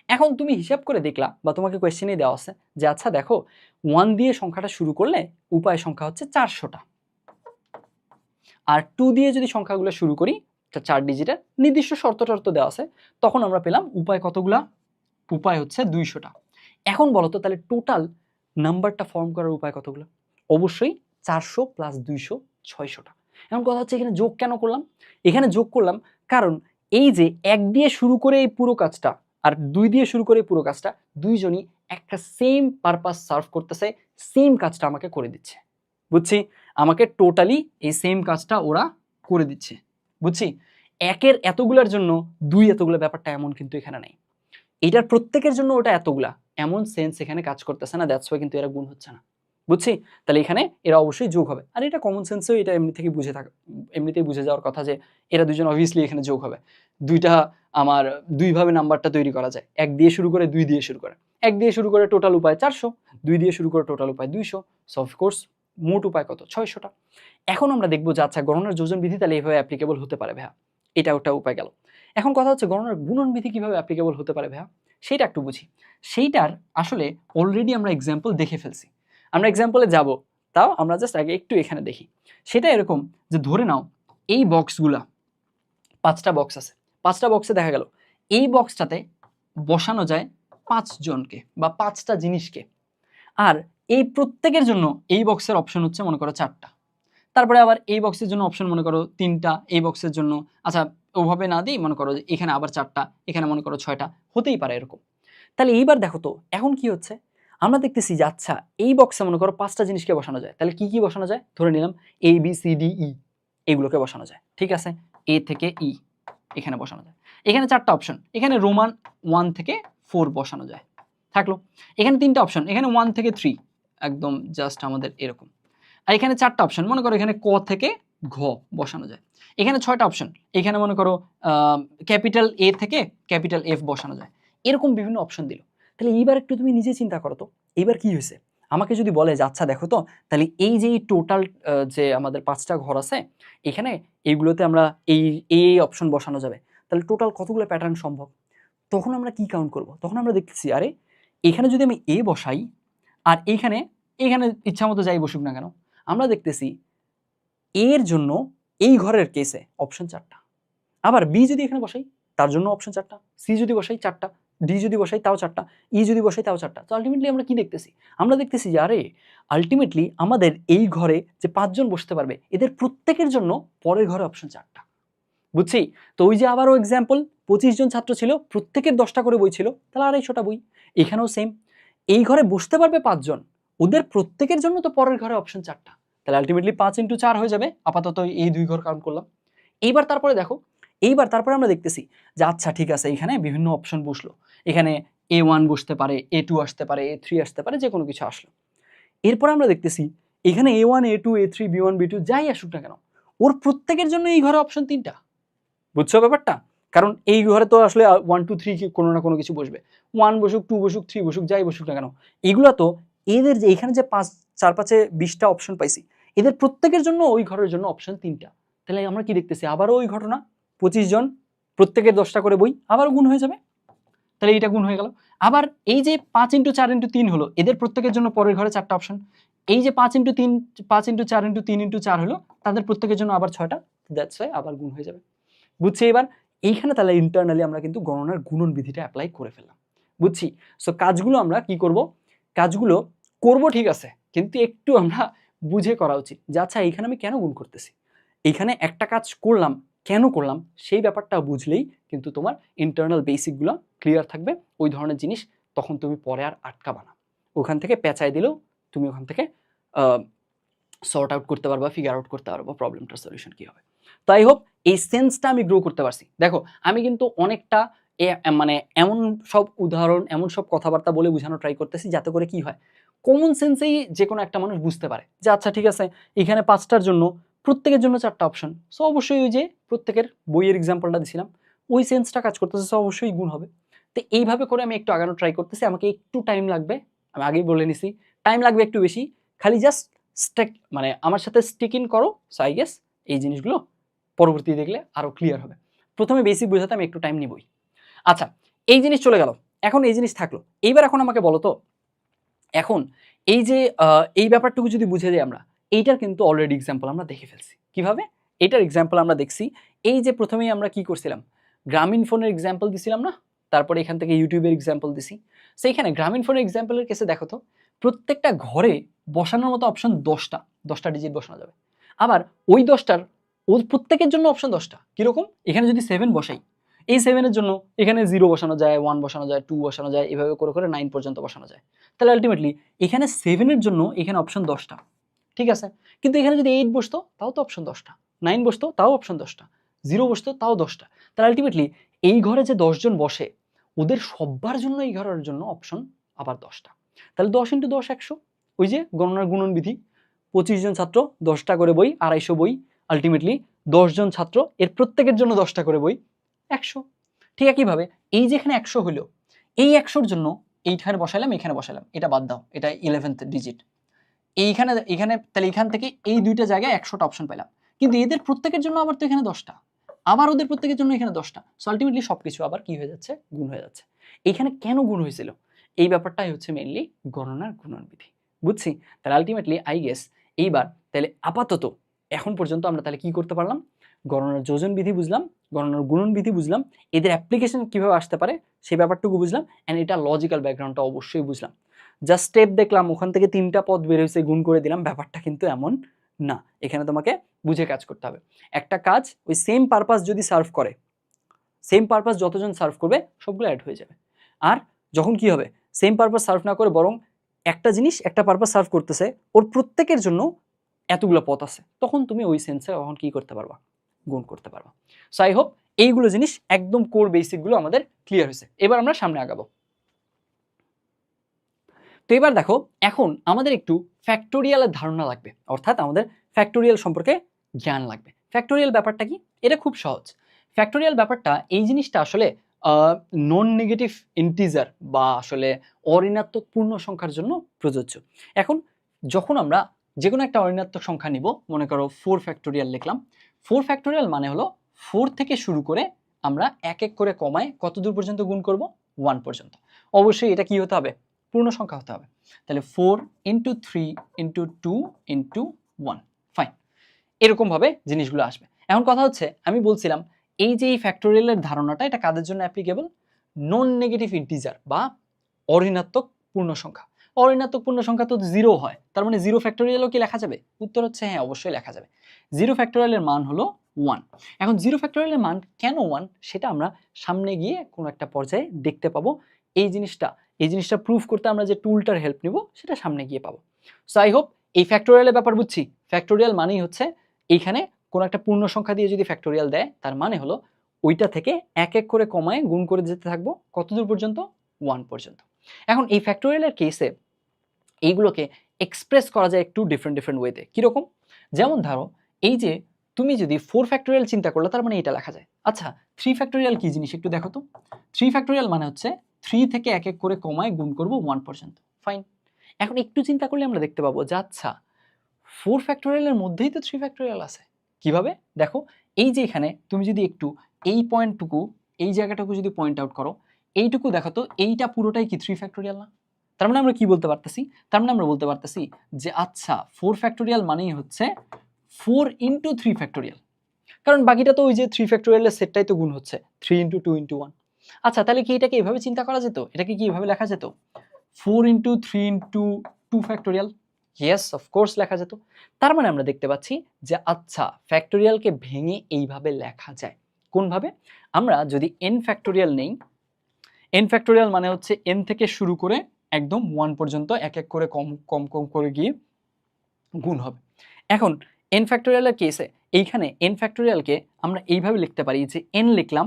এখন তুমি হিসাব করে দেখলা বা তোমাকে কোয়েশ্চেনে দেওয়া আছে যে আচ্ছা দেখো 1 দিয়ে সংখ্যাটা শুরু করলে উপায় সংখ্যা হচ্ছে 400টা, আর 2 দিয়ে যদি সংখ্যাগুলো শুরু করি 4 ডিজিটের নির্দিষ্ট শর্ত দেওয়া আছে, তখন আমরা পেলাম উপায় কতগুলা? উপায় হচ্ছে 200টা। এখন বলো তো তাহলে টোটাল নাম্বারটা ফর্ম করার উপায় কতগুলো? অবশ্যই 400 প্লাস 200 600টা। এখন কথা হচ্ছে এখানে যোগ কেন করলাম? এখানে যোগ করলাম কারণ এই যে 1 দিয়ে শুরু করে এই পুরো কাজটা আর 2 দিয়ে শুরু করে পুরো কাজটা দুইজনই একটা সেম পারপাস সার্ভ করতেছে, সেম কাজটা আমাকে করে দিচ্ছে, বুঝছি? আমাকে টোটালি এই সেম কাজটা ওরা করে দিচ্ছে, বুঝছি? একের এতগুলার জন্য 2 এতগুলো ব্যাপারটা এমন কিন্তু এখানে নাই। এটার প্রত্যেকের জন্য ওটা এতগুলা এমন সেন্স এখানে কাজ করতেছে না, দ্যাটস ওয়াই কিন্তু এরা গুণ হচ্ছে না, বুঝছি? তাহলে এখানে এরা অবশ্যই যোগ হবে, আর এটা কমন সেন্সেও এটা এমনিতেই বুঝে যাওয়ার কথা যে এরা দুজন অবভিয়াসলি এখানে যোগ হবে। দুইটা আমার দুইভাবে নাম্বারটা তৈরি করা যায়, 1 দিয়ে শুরু করে 2 দিয়ে শুরু করে। 1 দিয়ে শুরু করে টোটাল উপায় 400, 2 দিয়ে শুরু করে টোটাল উপায় 200, সো অফকোর্স মোট উপায় কত? 600টা। এখন আমরা দেখবো যে আচ্ছা গণনার যোজন বিধি তাহলে এইভাবে অ্যাপ্লিকেবল হতে পারে ভাইয়া, এটা ওটা উপায় গেল। এখন কথা হচ্ছে গণনার গুণন বিধি কিভাবে অ্যাপ্লিকেবল হতে পারে ভাইয়া, সেইটা একটু বুঝি। সেইটার আসলে অলরেডি আমরা এক্সাম্পল দেখে ফেলছি, আমরা এক্সাম্পলে যাব, তাও আমরা জাস্ট আগে একটু এখানে দেখি। সেটা এরকম যে ধরে নাও এই বক্সগুলা 5টা বক্স আছে, 5টা বক্সে দেখা গেল এই বক্সটাতে বসানো যায় 5 জনকে বা 5টা জিনিসকে, আর এই প্রত্যেকের জন্য এই বক্সের অপশন হচ্ছে মনে করো 4টা, তারপরে আবার এই বক্সের জন্য অপশন মনে করো 3টা, এই বক্সের জন্য আচ্ছা ওভাবে না দিই, মনে করো যে এখানে আবার 4টা, এখানে মনে করো 6টা, হতেই পারে এরকম। তাহলে এইবার দেখো তো এখন কি হচ্ছে, আমরা দেখতেছি যে আচ্ছা এই বক্সে মনে করো 5টা জিনিসকে বসানো যায়, তাহলে কি কি বসানো যায়, ধরে নিলাম A B C D E, এগুলোকে বসানো যায়, ঠিক আছে, এ থেকে ই এখানে বসানো যায়। এখানে 4টা অপশন, এখানে রোমান 1 থেকে 4 বসানো যায়, থাকলো। এখানে 3টা অপশন, এখানে 1 থেকে 3 একদম জাস্ট আমাদের এরকম। আর এখানে 4টা অপশন, মনে করো এখানে ক থেকে ঘ বসানো যায়। এখানে 6টা অপশন, এখানে মনে করো ক্যাপিটাল এ থেকে ক্যাপিটাল এফ বসানো যায়। এরকম বিভিন্ন অপশন দিল। তাহলে এইবার একটু তুমি নিজে চিন্তা করো তো, এইবার কি হয়েছে, আমাকে যদি বলে যে আচ্ছা দেখো তো, তাহলে এই যে টোটাল যে আমাদের 5টা ঘর আছে এখানে, এইগুলোতে আমরা এই এই অপশন বসানো যাবে, তাহলে টোটাল কতগুলো প্যাটার্ন সম্ভব। তখন আমরা কি কাউন্ট করব, তখন আমরা দেখতেছি আরে এখানে যদি আমি এ বসাই আর এইখানে এখানে ইচ্ছা মতো যাই বসুক না কেন, আমরা দেখতেছি এর জন্য এই ঘরের কেসে অপশন 4টা, আবার বি যদি এখানে বসাই তার জন্য অপশন 4টা, সি যদি বসাই 4টা, ডি যদি বসাই তাও 4টা, ই যদি বসাই তাও 4টা। তো আলটিমেটলি আমরা কি দেখতেছি, আমরা দেখতেছি যে আরে আলটিমেটলি আমাদের এই ঘরে যে 5জন বসতে পারবে এদের প্রত্যেকের জন্য পরের ঘরে অপশন 4টা, বুঝছি। তো ওই যে আবারও এক্সাম্পল, 25 জন ছাত্র ছিল, প্রত্যেকের 10টা করে বই ছিল, তাহলে 250টা বই। এখানেও সেম, এই ঘরে বসতে পারবে 5জন, ওদের প্রত্যেকের জন্য তো পরের ঘরে অপশন 4টা, তাহলে আলটিমেটলি 5 × 4 হয়ে যাবে। আপাতত এই 2 ঘর কাউন্ট করলাম। এইবার তারপরে দেখো, এইবার তারপরে আমরা দেখতেছি যে আচ্ছা ঠিক আছে এখানে বিভিন্ন অপশন বসলো, এখানে A1 বসতে পারে, A2 আসতে পারে, A3 আসতে পারে, যে কোনো কিছু আসলো। এরপর আমরা দেখতেছি এখানে A1 A2 A3 B1 B2 যাই আসুক না কেন, ওর প্রত্যেকের জন্য এই ঘরে অপশন 3টা, বুঝছো ব্যাপারটা। কারণ এই ঘরে তো আসলে 1 2 3 কোনো না কোনো কিছু বসবে, 1 বসুক 2 বসুক 3 বসুক যাই বসুক না কেন, এগুলো তো এদের যে এখানে যে 4 5 20টা অপশন পাইছি, এদের প্রত্যেকের জন্য ওই ঘরের জন্য অপশন 3টা। তাহলে আমরা কি দেখতেছি, আবারও ওই ঘটনা, 25 জন প্রত্যেকের 10টা করে বই, আবার গুণ হয়ে যাবে। তাহলে এইটা গুণ হয়ে গেল। আবার এই যে 5 × 4 × 3 হলো, এদের প্রত্যেকের জন্য পরের ঘরে 4টা অপশন। এই যে 5 × 3 5 × 4 × 3 × 4 হলো, তাদের প্রত্যেকের জন্য আবার 6টা, দ্যাটস ওয়াই আবার গুণ হয়ে যাবে। বুঝছি এবার। এইখানে তাহলে ইন্টারনালি আমরা কিন্তু গণনার গুণন বিধিটা অ্যাপ্লাই করে ফেললাম, বুঝছি। সো কাজগুলো আমরা কি করব, কাজগুলো করব ঠিক আছে, কিন্তু একটু আমরা বুঝে করা উচিত যে আচ্ছা এইখানে আমি কেন গুণ করতেছি, এইখানে একটা কাজ করলাম কেন করলাম, সেই ব্যাপারটা বুঝলেই কিন্তু তোমার ইন্টারনাল বেসিকগুলো ক্লিয়ার থাকবে। ওই ধরনের জিনিস তখন তুমি পরে আর আটকাবা না, ওখান থেকে পেঁচাই দিলেও তুমি ওখান থেকে সর্ট আউট করতে পারবা, ফিগার আউট করতে পারবা প্রবলেমটার সলিউশন কী হবে। তো আই হোপ এই সেন্সটা আমি গ্রো করতে পারছি। দেখো আমি কিন্তু অনেকটা মানে এমন সব উদাহরণ, এমন সব কথাবার্তা বলে বোঝানো ট্রাই করতেছি যাতে করে কি হয়, কমন সেন্সেই যে কোনো একটা মানুষ বুঝতে পারে যে আচ্ছা ঠিক আছে এখানে 5টার জন্য প্রত্যেকের জন্য 4টা অপশন, সো অবশ্যই ওই যে প্রত্যেকের বইয়ের এক্সাম্পলটা দিছিলাম ওই সেন্সটা কাজ করতেছে, সো অবশ্যই গুণ হবে। তো এইভাবে করে আমি একটু আগানো ট্রাই করতেছি, আমাকে একটু টাইম লাগবে, আমি আগেই বলে নিছি টাইম লাগবে একটু বেশি, খালি জাস্ট মানে আমার সাথে স্টিক ইন করো। সো আই গেস এই জিনিসগুলো পরবর্তী দেখলে আরো ক্লিয়ার হবে। প্রথমে বেসিক বোঝাতে আমি একটু টাইম নিবই। আচ্ছা এই জিনিস চলে গেল, এখন এই জিনিস থাকলো। এইবার এখন আমাকে বলো তো, এখন এই যে এই ব্যাপারটুকু যদি বুঝে যাই আমরা, এইটার কিন্তু অলরেডি এক্সাম্পল আমরা দেখে ফেলছি। কিভাবে এটার এক্সাম্পল আমরা দেখছি, এই যে প্রথমেই আমরা কি করছিলাম, গ্রামীণ ফোনের এক্সাম্পল দিছিলাম না, তারপরে এখান থেকে ইউটিউবের এক্সাম্পল দিছি। সেইখানে গ্রামীণ ফোনের এক্সাম্পলের কেসে দেখো তো প্রত্যেকটা ঘরে বসানোর মতো অপশন 10টা ডিজিট বসানো যাবে। আবার ওই 10টার ওর প্রত্যেকের জন্য অপশন 10টা। কিরকম, এখানে যদি 7 বসাই, এই 7-এর জন্য এখানে 0 বসানো যায়, 1 বসানো যায়, 2 বসানো যায়, এভাবে করে করে 9 পর্যন্ত বসানো যায়। তাহলে আলটিমেটলি এখানে 7-এর জন্য এখানে অপশন 10টা, ঠিক আছে। কিন্তু এখানে যদি 8 বসতো তাও তো অপশন 10টা, 9 বসতো তাও অপশন 10টা, 0 বসতো তাও 10টা। তাহলে আলটিমেটলি এই ঘরে যে 10 জন বসে ওদের সবার জন্য এই ঘরের জন্য অপশন আবার 10টা। তাহলে 10 × 10 100, ওই যে গণনার গুণন বিধি, 25 জন ছাত্র 10টা করে বই, 250 বই, আলটিমেটলি 10 জন ছাত্র এর প্রত্যেকের জন্য 10টা করে বই, 100। ঠিক একইভাবে এই যে এখানে 100 হলো, এই 100-র জন্য এইখানে বসাইলাম, এখানে বসাইলাম, এটা বাদ দাও, এটা 11th ডিজিট। এইখানে এখানে তাহলে এখান থেকে এই দুইটা জায়গায় 100টা অপশন পেলাম, কিন্তু এদের প্রত্যেকের জন্য আবার তো এখানে 10টা, আবার ওদের প্রত্যেকের জন্য এখানে 10টা। সো আলটিমেটলি সবকিছু আবার কি হয়ে যাচ্ছে, গুণ হয়ে যাচ্ছে। এইখানে কেন গুণ হয়েছিল, এই ব্যাপারটাই হচ্ছে মেইনলি গণনার গুণন বিধি, বুঝছি। তাহলে আলটিমেটলি আই গেস এইবার তাহলে আপাতত এখন পর্যন্ত আমরা তাহলে কি করতে পারলাম, গণনার যোজন বিধি বুঝলাম, গণনার গুণন বিধি বুঝলাম, এদের অ্যাপ্লিকেশন কিভাবে আসতে পারে সেই ব্যাপারটুকু বুঝলাম, অ্যান্ড এটা লজিক্যাল ব্যাকগ্রাউন্ডটা অবশ্যই বুঝলাম। জাস্ট স্টেপ দেখলাম, ওখান থেকে 3টা পদ বের হয়েছে, গুণ করে দিলাম, ব্যাপারটা কিন্তু এমন না। এখানে তোমাকে বুঝে কাজ করতে হবে। একটা কাজ ওই সেম পারপাস যদি সার্ভ করে, সেম পারপাস যতজন সার্ভ করবে সবগুলো অ্যাড হয়ে যাবে। আর যখন কি হবে সেম পারপাস সার্ভ না করে বরং একটা জিনিস একটা পারপাস সার্ভ করতেছে, ওর প্রত্যেকের জন্য এতগুলো পথ আছে, তখন তুমি ওই সেন্সে তখন কি করতে পারবা, গুণ করতে পারবা। সো আই হোপ এইগুলো জিনিস একদম কোর বেসিকগুলো আমাদের ক্লিয়ার হয়েছে। এবার আমরা সামনে আগাবো। তো এবার দেখো, এখন আমাদের একটু ফ্যাক্টোরিয়ালের ধারণা লাগবে, অর্থাৎ আমাদের ফ্যাক্টোরিয়াল সম্পর্কে জ্ঞান লাগবে। ফ্যাক্টোরিয়াল ব্যাপারটা কি? এটা খুব সহজ। ফ্যাক্টোরিয়াল ব্যাপারটা এই জিনিসটা আসলে নন নেগেটিভ ইন্টিজার বা আসলে অঋণাত্মক পূর্ণ সংখ্যার জন্য প্রযোজ্য। এখন যখন আমরা যে কোনো একটা অঋণাত্মক সংখ্যা নিব, মনে করো 4 ফ্যাক্টোরিয়াল লিখলাম। 4 ফ্যাক্টোরিয়াল মানে হলো 4 থেকে শুরু করে আমরা এক এক করে কমায় কত দূর পর্যন্ত গুণ করব? 1 পর্যন্ত। অবশ্যই এটা কি হতে হবে? পূর্ণ সংখ্যা হতে হবে। তাহলে 4 ইন্টু 3 ইন্টু 2 ইন্টু 1, ফাইন, এরকমভাবে জিনিসগুলো আসবে। এখন কথা হচ্ছে, আমি বলছিলাম এই যে এই ফ্যাক্টোরিয়ালের ধারণাটা, এটা কাদের জন্য অ্যাপ্লিকেবল? নন নেগেটিভ ইন্টিজার বা অঋণাত্মক পূর্ণ সংখ্যা। অঋণাত্মক পূর্ণ সংখ্যা তো জিরো হয়, তার মানে জিরো ফ্যাক্টোরিয়ালও কি লেখা যাবে? উত্তর হচ্ছে হ্যাঁ, অবশ্যই লেখা যাবে। জিরো ফ্যাক্টোরিয়ালের মান হলো 1। এখন জিরো ফ্যাক্টোরিয়ালের মান কেন 1 সেটা আমরা সামনে গিয়ে কোনো একটা পর্যায়ে দেখতে পাবো। এই জিনিসটা প্রুফ করতে আমরা যে টুলটার হেল্প নিব সেটা সামনে গিয়ে পাবো। সো আই হোপ এই ফ্যাক্টোরিয়ালের ব্যাপার বুঝছি। ফ্যাক্টোরিয়াল মানেই হচ্ছে এইখানে কোনো একটা পূর্ণ সংখ্যা দিয়ে যদি ফ্যাক্টোরিয়াল দেয়, তার মানে হলো ওইটা থেকে এক এক করে কমায় গুণ করে যেতে থাকবো কতদূর পর্যন্ত? 1 পর্যন্ত। এখন এই ফ্যাক্টোরিয়ালের কেসে এইগুলোকে এক্সপ্রেস করা যায় একটু ডিফারেন্ট ওয়েতে। কীরকম? যেমন ধরো এই যে তুমি যদি 4 ফ্যাক্টোরিয়াল চিন্তা করলে, তার মানে এটা লেখা যায়। আচ্ছা, 3 ফ্যাক্টোরিয়াল কি জিনিস একটু দেখো তো। 3 ফ্যাক্টোরিয়াল মানে হচ্ছে 3 থেকে এক এক করে কমায় গুণ করব 1 পর্যন্ত, ফাইন। এখন একটু চিন্তা করলে আমরা দেখতে পাবো যে আচ্ছা 4 ফ্যাক্টোরিয়ালের মধ্যেই তো 3 ফ্যাক্টোরিয়াল আছে। কিভাবে? দেখো, এই যে এখানে তুমি যদি একটু এই পয়েন্টটুকু, এই জায়গাটুকু যদি পয়েন্ট আউট করো, এইটুকু দেখো তো, এইটা পুরোটাই কি 3 ফ্যাক্টোরিয়াল না? তার মানে আমরা কি বলতে পারতেছি? তার মানে আমরা বলতে পারতেছি যে আচ্ছা 4 ফ্যাক্টোরিয়াল মানেই হচ্ছে 4 ইন্টু 3 ফ্যাক্টোরিয়াল। কারণ বাকিটা তো ওই যে 3 ফ্যাক্টোরিয়ালের সেটটাই তো গুণ হচ্ছে 3 ইন্টু 2 ইন্টু 1। আচ্ছা, তাহলে কি এটাকে এভাবে চিন্তা করা যেত? এটাকে কি এভাবে লেখা যেত? 4 into 3 into 2 factorial? Yes, of course লেখা যেত। তার মানে আমরা দেখতে পাচ্ছি যে আচ্ছা ফ্যাক্টোরিয়ালকে ভেঙে এইভাবে লেখা যায়। কোনভাবে? আমরা যদি n ফ্যাক্টোরিয়াল নেই, n ফ্যাক্টোরিয়াল মানে হচ্ছে n থেকে শুরু করে একদম 1 পর্যন্ত এক এক করে কম কম কম করে গিয়ে গুণ হবে। এখন n ফ্যাক্টোরিয়ালের কেসে এইখানে n ফ্যাক্টোরিয়ালকে আমরা এইভাবে লিখতে পারি যে n লিখলাম,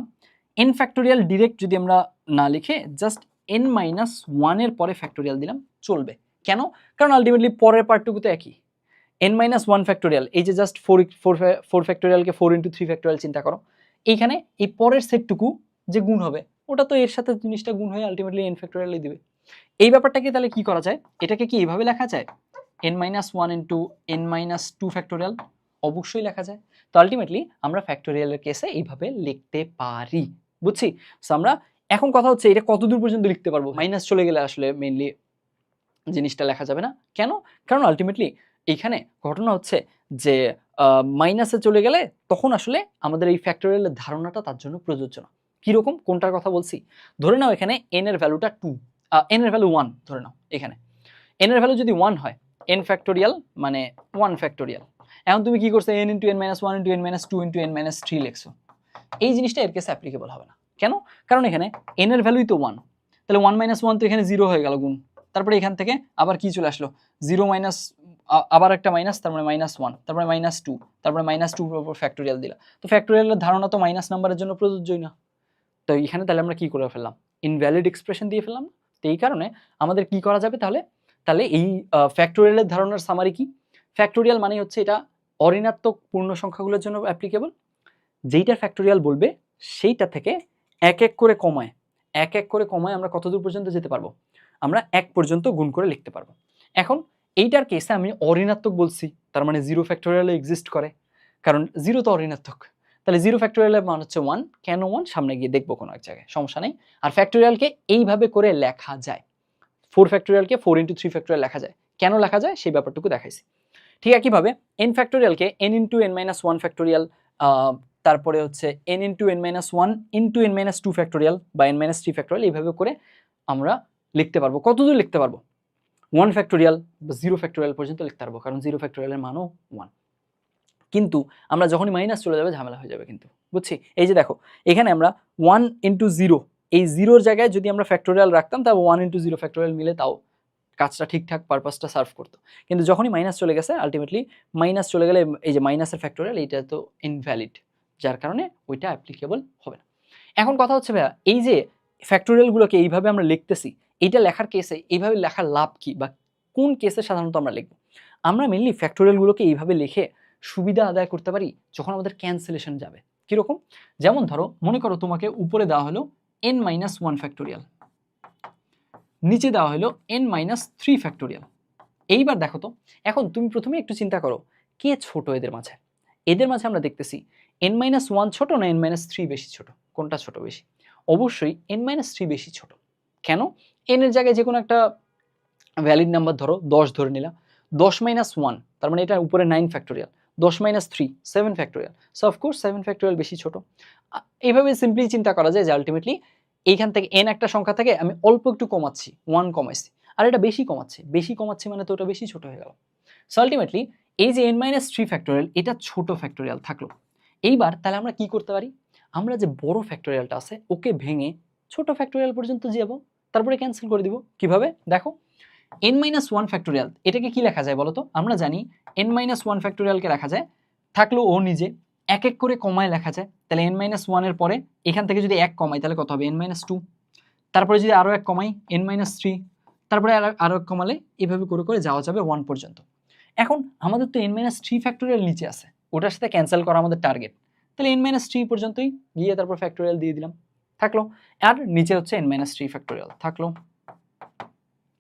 n ফ্যাক্টোরিয়াল ডিরেক্ট যদি আমরা না লিখে জাস্ট n মাইনাস 1 এর পরে ফ্যাক্টোরিয়াল দিলাম চলবে। কেন? কারণ আলটিমেটলি পরের পার্টটুকু তো একই। n মাইনাস 1 ফ্যাক্টোরিয়াল, এই যে জাস্ট 4 ফ্যাক্টোরিয়ালকে 4 ইন্টু 3 ফ্যাক্টোরিয়াল চিন্তা করো, এইখানে এই পরের সেটটুকু যে গুণ হবে ওটা তো এর সাথে জিনিসটা গুণ হয়ে আলটিমেটলি n ফ্যাক্টোরিয়ালই দিবে। এই ব্যাপারটাকে তাহলে কি করা যায়? এটাকে কি এইভাবে লেখা যায়? n minus 1 into n minus 2 factorial? অবশ্যই লেখা যায়। তো আলটিমেটলি আমরা ফ্যাক্টোরিয়ালের কেসে এইভাবে লিখতে পারি, বুঝছি? সো আমরা এখন কথা হচ্ছে এটা কত দূর পর্যন্ত লিখতে পারবো? মাইনাস চলে গেলে আসলে মেইনলি জিনিসটা লেখা যাবে না। কেন? কারণ আলটিমেটলি এইখানে ঘটনা হচ্ছে যে মাইনাসে চলে গেলে তখন আসলে আমাদের এই ফ্যাক্টোরিয়ালের ধারণাটা তার জন্য প্রযোজ্য না। কীরকম? কোনটার কথা বলছি? ধরে নাও এখানে n এর ভ্যালুটা 2, n এর ভ্যালু 1 ধরে নাও। এখানে n এর ভ্যালু যদি 1 হয়, n ফ্যাক্টোরিয়াল মানে 1 ফ্যাক্টোরিয়াল। এখন তুমি কি করছো? n into n minus 1 into n minus 2 into n minus 3 লিখছো। এই জিনিসটা এর কেসে অ্যাপ্লিকেবল হবে না। কেন? কারণ এখানে n এর ভ্যালুই তো 1, তাহলে 1 মাইনাস 1 তো এখানে 0 হয়ে গেল গুণ। তারপরে এখান থেকে আবার কি চলে আসলো? 0 মাইনাস আবার একটা মাইনাস, তার মানে মাইনাস 1, তারপরে মাইনাস 2, তারপরে মাইনাস 2 উপর ফ্যাক্টোরিয়াল দিলা। তো ফ্যাক্টোরিয়ালের ধারণা তো মাইনাস নাম্বারের জন্য প্রযোজ্যই না। তো এখানে তাহলে আমরা কি করে ফেললাম? ইনভ্যালিড এক্সপ্রেশন দিয়ে ফেললাম। তো এই কারণে আমাদের কি করা যাবে তাহলে? তাহলে এই ফ্যাক্টোরিয়ালের ধারণার সামারি কি? ফ্যাক্টোরিয়াল মানে হচ্ছে এটা অঋণাত্মক পূর্ণ সংখ্যাগুলোর জন্য অ্যাপ্লিকেবল। যেইটার ফ্যাক্টোরিয়াল বলবে সেইটা থেকে এক এক করে কমায় আমরা কতদূর পর্যন্ত যেতে পারবো? আমরা 1 পর্যন্ত গুণ করে লিখতে পারবো। এখন এইটার কেসে আমি অঋণাত্মক বলছি, তার মানে 0 ফ্যাক্টোরিয়ালও এক্সিস্ট করে, কারণ 0 তো অঋণাত্মক। তাহলে 0 ফ্যাক্টোরিয়ালের মান হচ্ছে 1। কেন 1? সামনে গিয়ে দেখবো কোনো এক জায়গায়, সমস্যা নেই। আর ফ্যাক্টোরিয়ালকে এইভাবে করে লেখা যায়। 4 ফ্যাক্টোরিয়ালকে 4 ইন্টু 3 ফ্যাক্টোরিয়াল লেখা যায়। কেন লেখা যায় সেই ব্যাপারটুকু দেখাইছি। ঠিক একইভাবে n ফ্যাক্টোরিয়ালকে n into n minus 1 factorial, তারপরে হচ্ছে n into n minus 1 into n minus 2 factorial বা n মাইনাস 3 ফ্যাক্টোরিয়াল, এইভাবে করে আমরা লিখতে পারবো। কতদূর লিখতে পারবো? 1 ফ্যাক্টোরিয়াল বা 0 ফ্যাক্টোরিয়াল পর্যন্ত লিখতে পারবো, কারণ 0 ফ্যাক্টোরিয়ালের মানও 1। কিন্তু আমরা যখনই মাইনাস চলে যাবে ঝামেলা হয়ে যাবে কিন্তু, বুঝছি? এই যে দেখো এখানে আমরা 1 ইন্টু 0 এই জিরোর জায়গায় যদি আমরা ফ্যাক্টোরিয়াল রাখতাম তাহলে 1 ইন্টু জিরো ফ্যাক্টোরিয়াল মিলে তাও কাজটা ঠিকঠাক পারপাসটা সার্ভ করতো, কিন্তু যখনই মাইনাস চলে গেছে আলটিমেটলি মাইনাস চলে গেলে এই যে মাইনাসের ফ্যাক্টোরিয়াল এইটা তো ইনভ্যালিড, যার কারণে ওইটা অ্যাপ্লিকেবল হবে না। এখন কথা হচ্ছে ভাইয়া, এই যে ফ্যাক্টোরিয়ালগুলোকে এইভাবে আমরা লিখতেছি, এইটা লেখার কেসে এইভাবে লেখার লাভ কি, বা কোন কেসে সাধারণত আমরা লিখব? আমরা মেনলি ফ্যাক্টোরিয়ালগুলোকে এইভাবে লিখে সুবিধা আদায় করতে পারি যখন আমাদের ক্যান্সেলেশন যাবে। কীরকম? যেমন ধরো, মনে করো তোমাকে উপরে দেওয়া হলো n-1 ফ্যাক্টোরিয়াল, নিচে দেওয়া হলো n-3 ফ্যাক্টোরিয়াল। এইবার দেখো তো, এখন তুমি প্রথমে একটু চিন্তা করো কে ছোট এদের মাঝে? এদের মাঝে আমরা দেখতেছি n-1 ছোট না n-3 বেশি ছোট? কোনটা ছোট বেশি? অবশ্যই n-3 বেশি ছোট। কেন? n এর জায়গায় যে কোনো একটা ভ্যালিড নাম্বার ধরো, 10 ধরে নিলাম, 10-1 তার মানে এটা উপরে 9 factorial, 10-3 7 factorial, so of course 7 factorial বেশি ছোট। এইভাবে সিম্পলি চিন্তা করা যায় যে আলটিমেটলি এইখান থেকে n একটা সংখ্যা থেকে আমি অল্প একটু কমাচ্ছি, 1 কমাইছি, আর এটা বেশি কমাচ্ছি মানে তো ওটা বেশি ছোট হয়ে গেল। সো আলটিমেটলি এই যে n-3 ফ্যাক্টোরিয়াল এটা ছোট ফ্যাক্টোরিয়াল থাকলো। এইবার তাহলে আমরা কি করতে পারি? আমরা যে বড় ফ্যাক্টোরিয়ালটা আছে ওকে ভেঙে ছোট ফ্যাক্টোরিয়াল পর্যন্ত যাব, তারপরে ক্যান্সেল করে দিব। কিভাবে? দেখো, n-1 ফ্যাক্টোরিয়াল এটাকে কি লেখা যায় বলো তো? আমরা জানি n-1 ফ্যাক্টোরিয়ালকে লেখা যায়, থাকলো ও নিজে এক এক করে কমায় লেখা যায়। তাহলে n-1 এর পরে এখান থেকে যদি 1 কমাই তাহলে কত হবে? n-2, তারপরে যদি আরও 1 কমাই n-3, তারপরে আরও 1 কমালে এভাবে করে করে যাওয়া যাবে 1 পর্যন্ত। এখন আমাদের তো n-3 ফ্যাক্টোরিয়াল নিচে আছে, ওটার সাথে ক্যান্সেল করা আমাদের টার্গেট, তাহলে n-3 পর্যন্তই গিয়ে তারপর ফ্যাক্টোরিয়াল দিয়ে দিলাম, থাকলো। আর নিচে হচ্ছে n-3 ফ্যাক্টোরিয়াল থাকলো,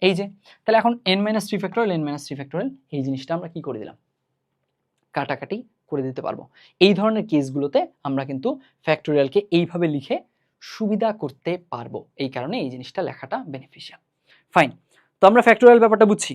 এই যে। তাহলে এখন n-3 ফ্যাক্টোরিয়াল এই জিনিসটা আমরা কি করে দিলাম? কাটাকাটি করে দিতে পারবো। এই ধরনের কেসগুলোতে আমরা কিন্তু ফ্যাক্টোরিয়ালকে এইভাবে লিখে সুবিধা করতে পারবো, এই কারণে এই জিনিসটা লেখাটা বেনিফিশিয়াল। ফাইন, তো আমরা ফ্যাক্টোরিয়াল ব্যাপারটা বুঝছি।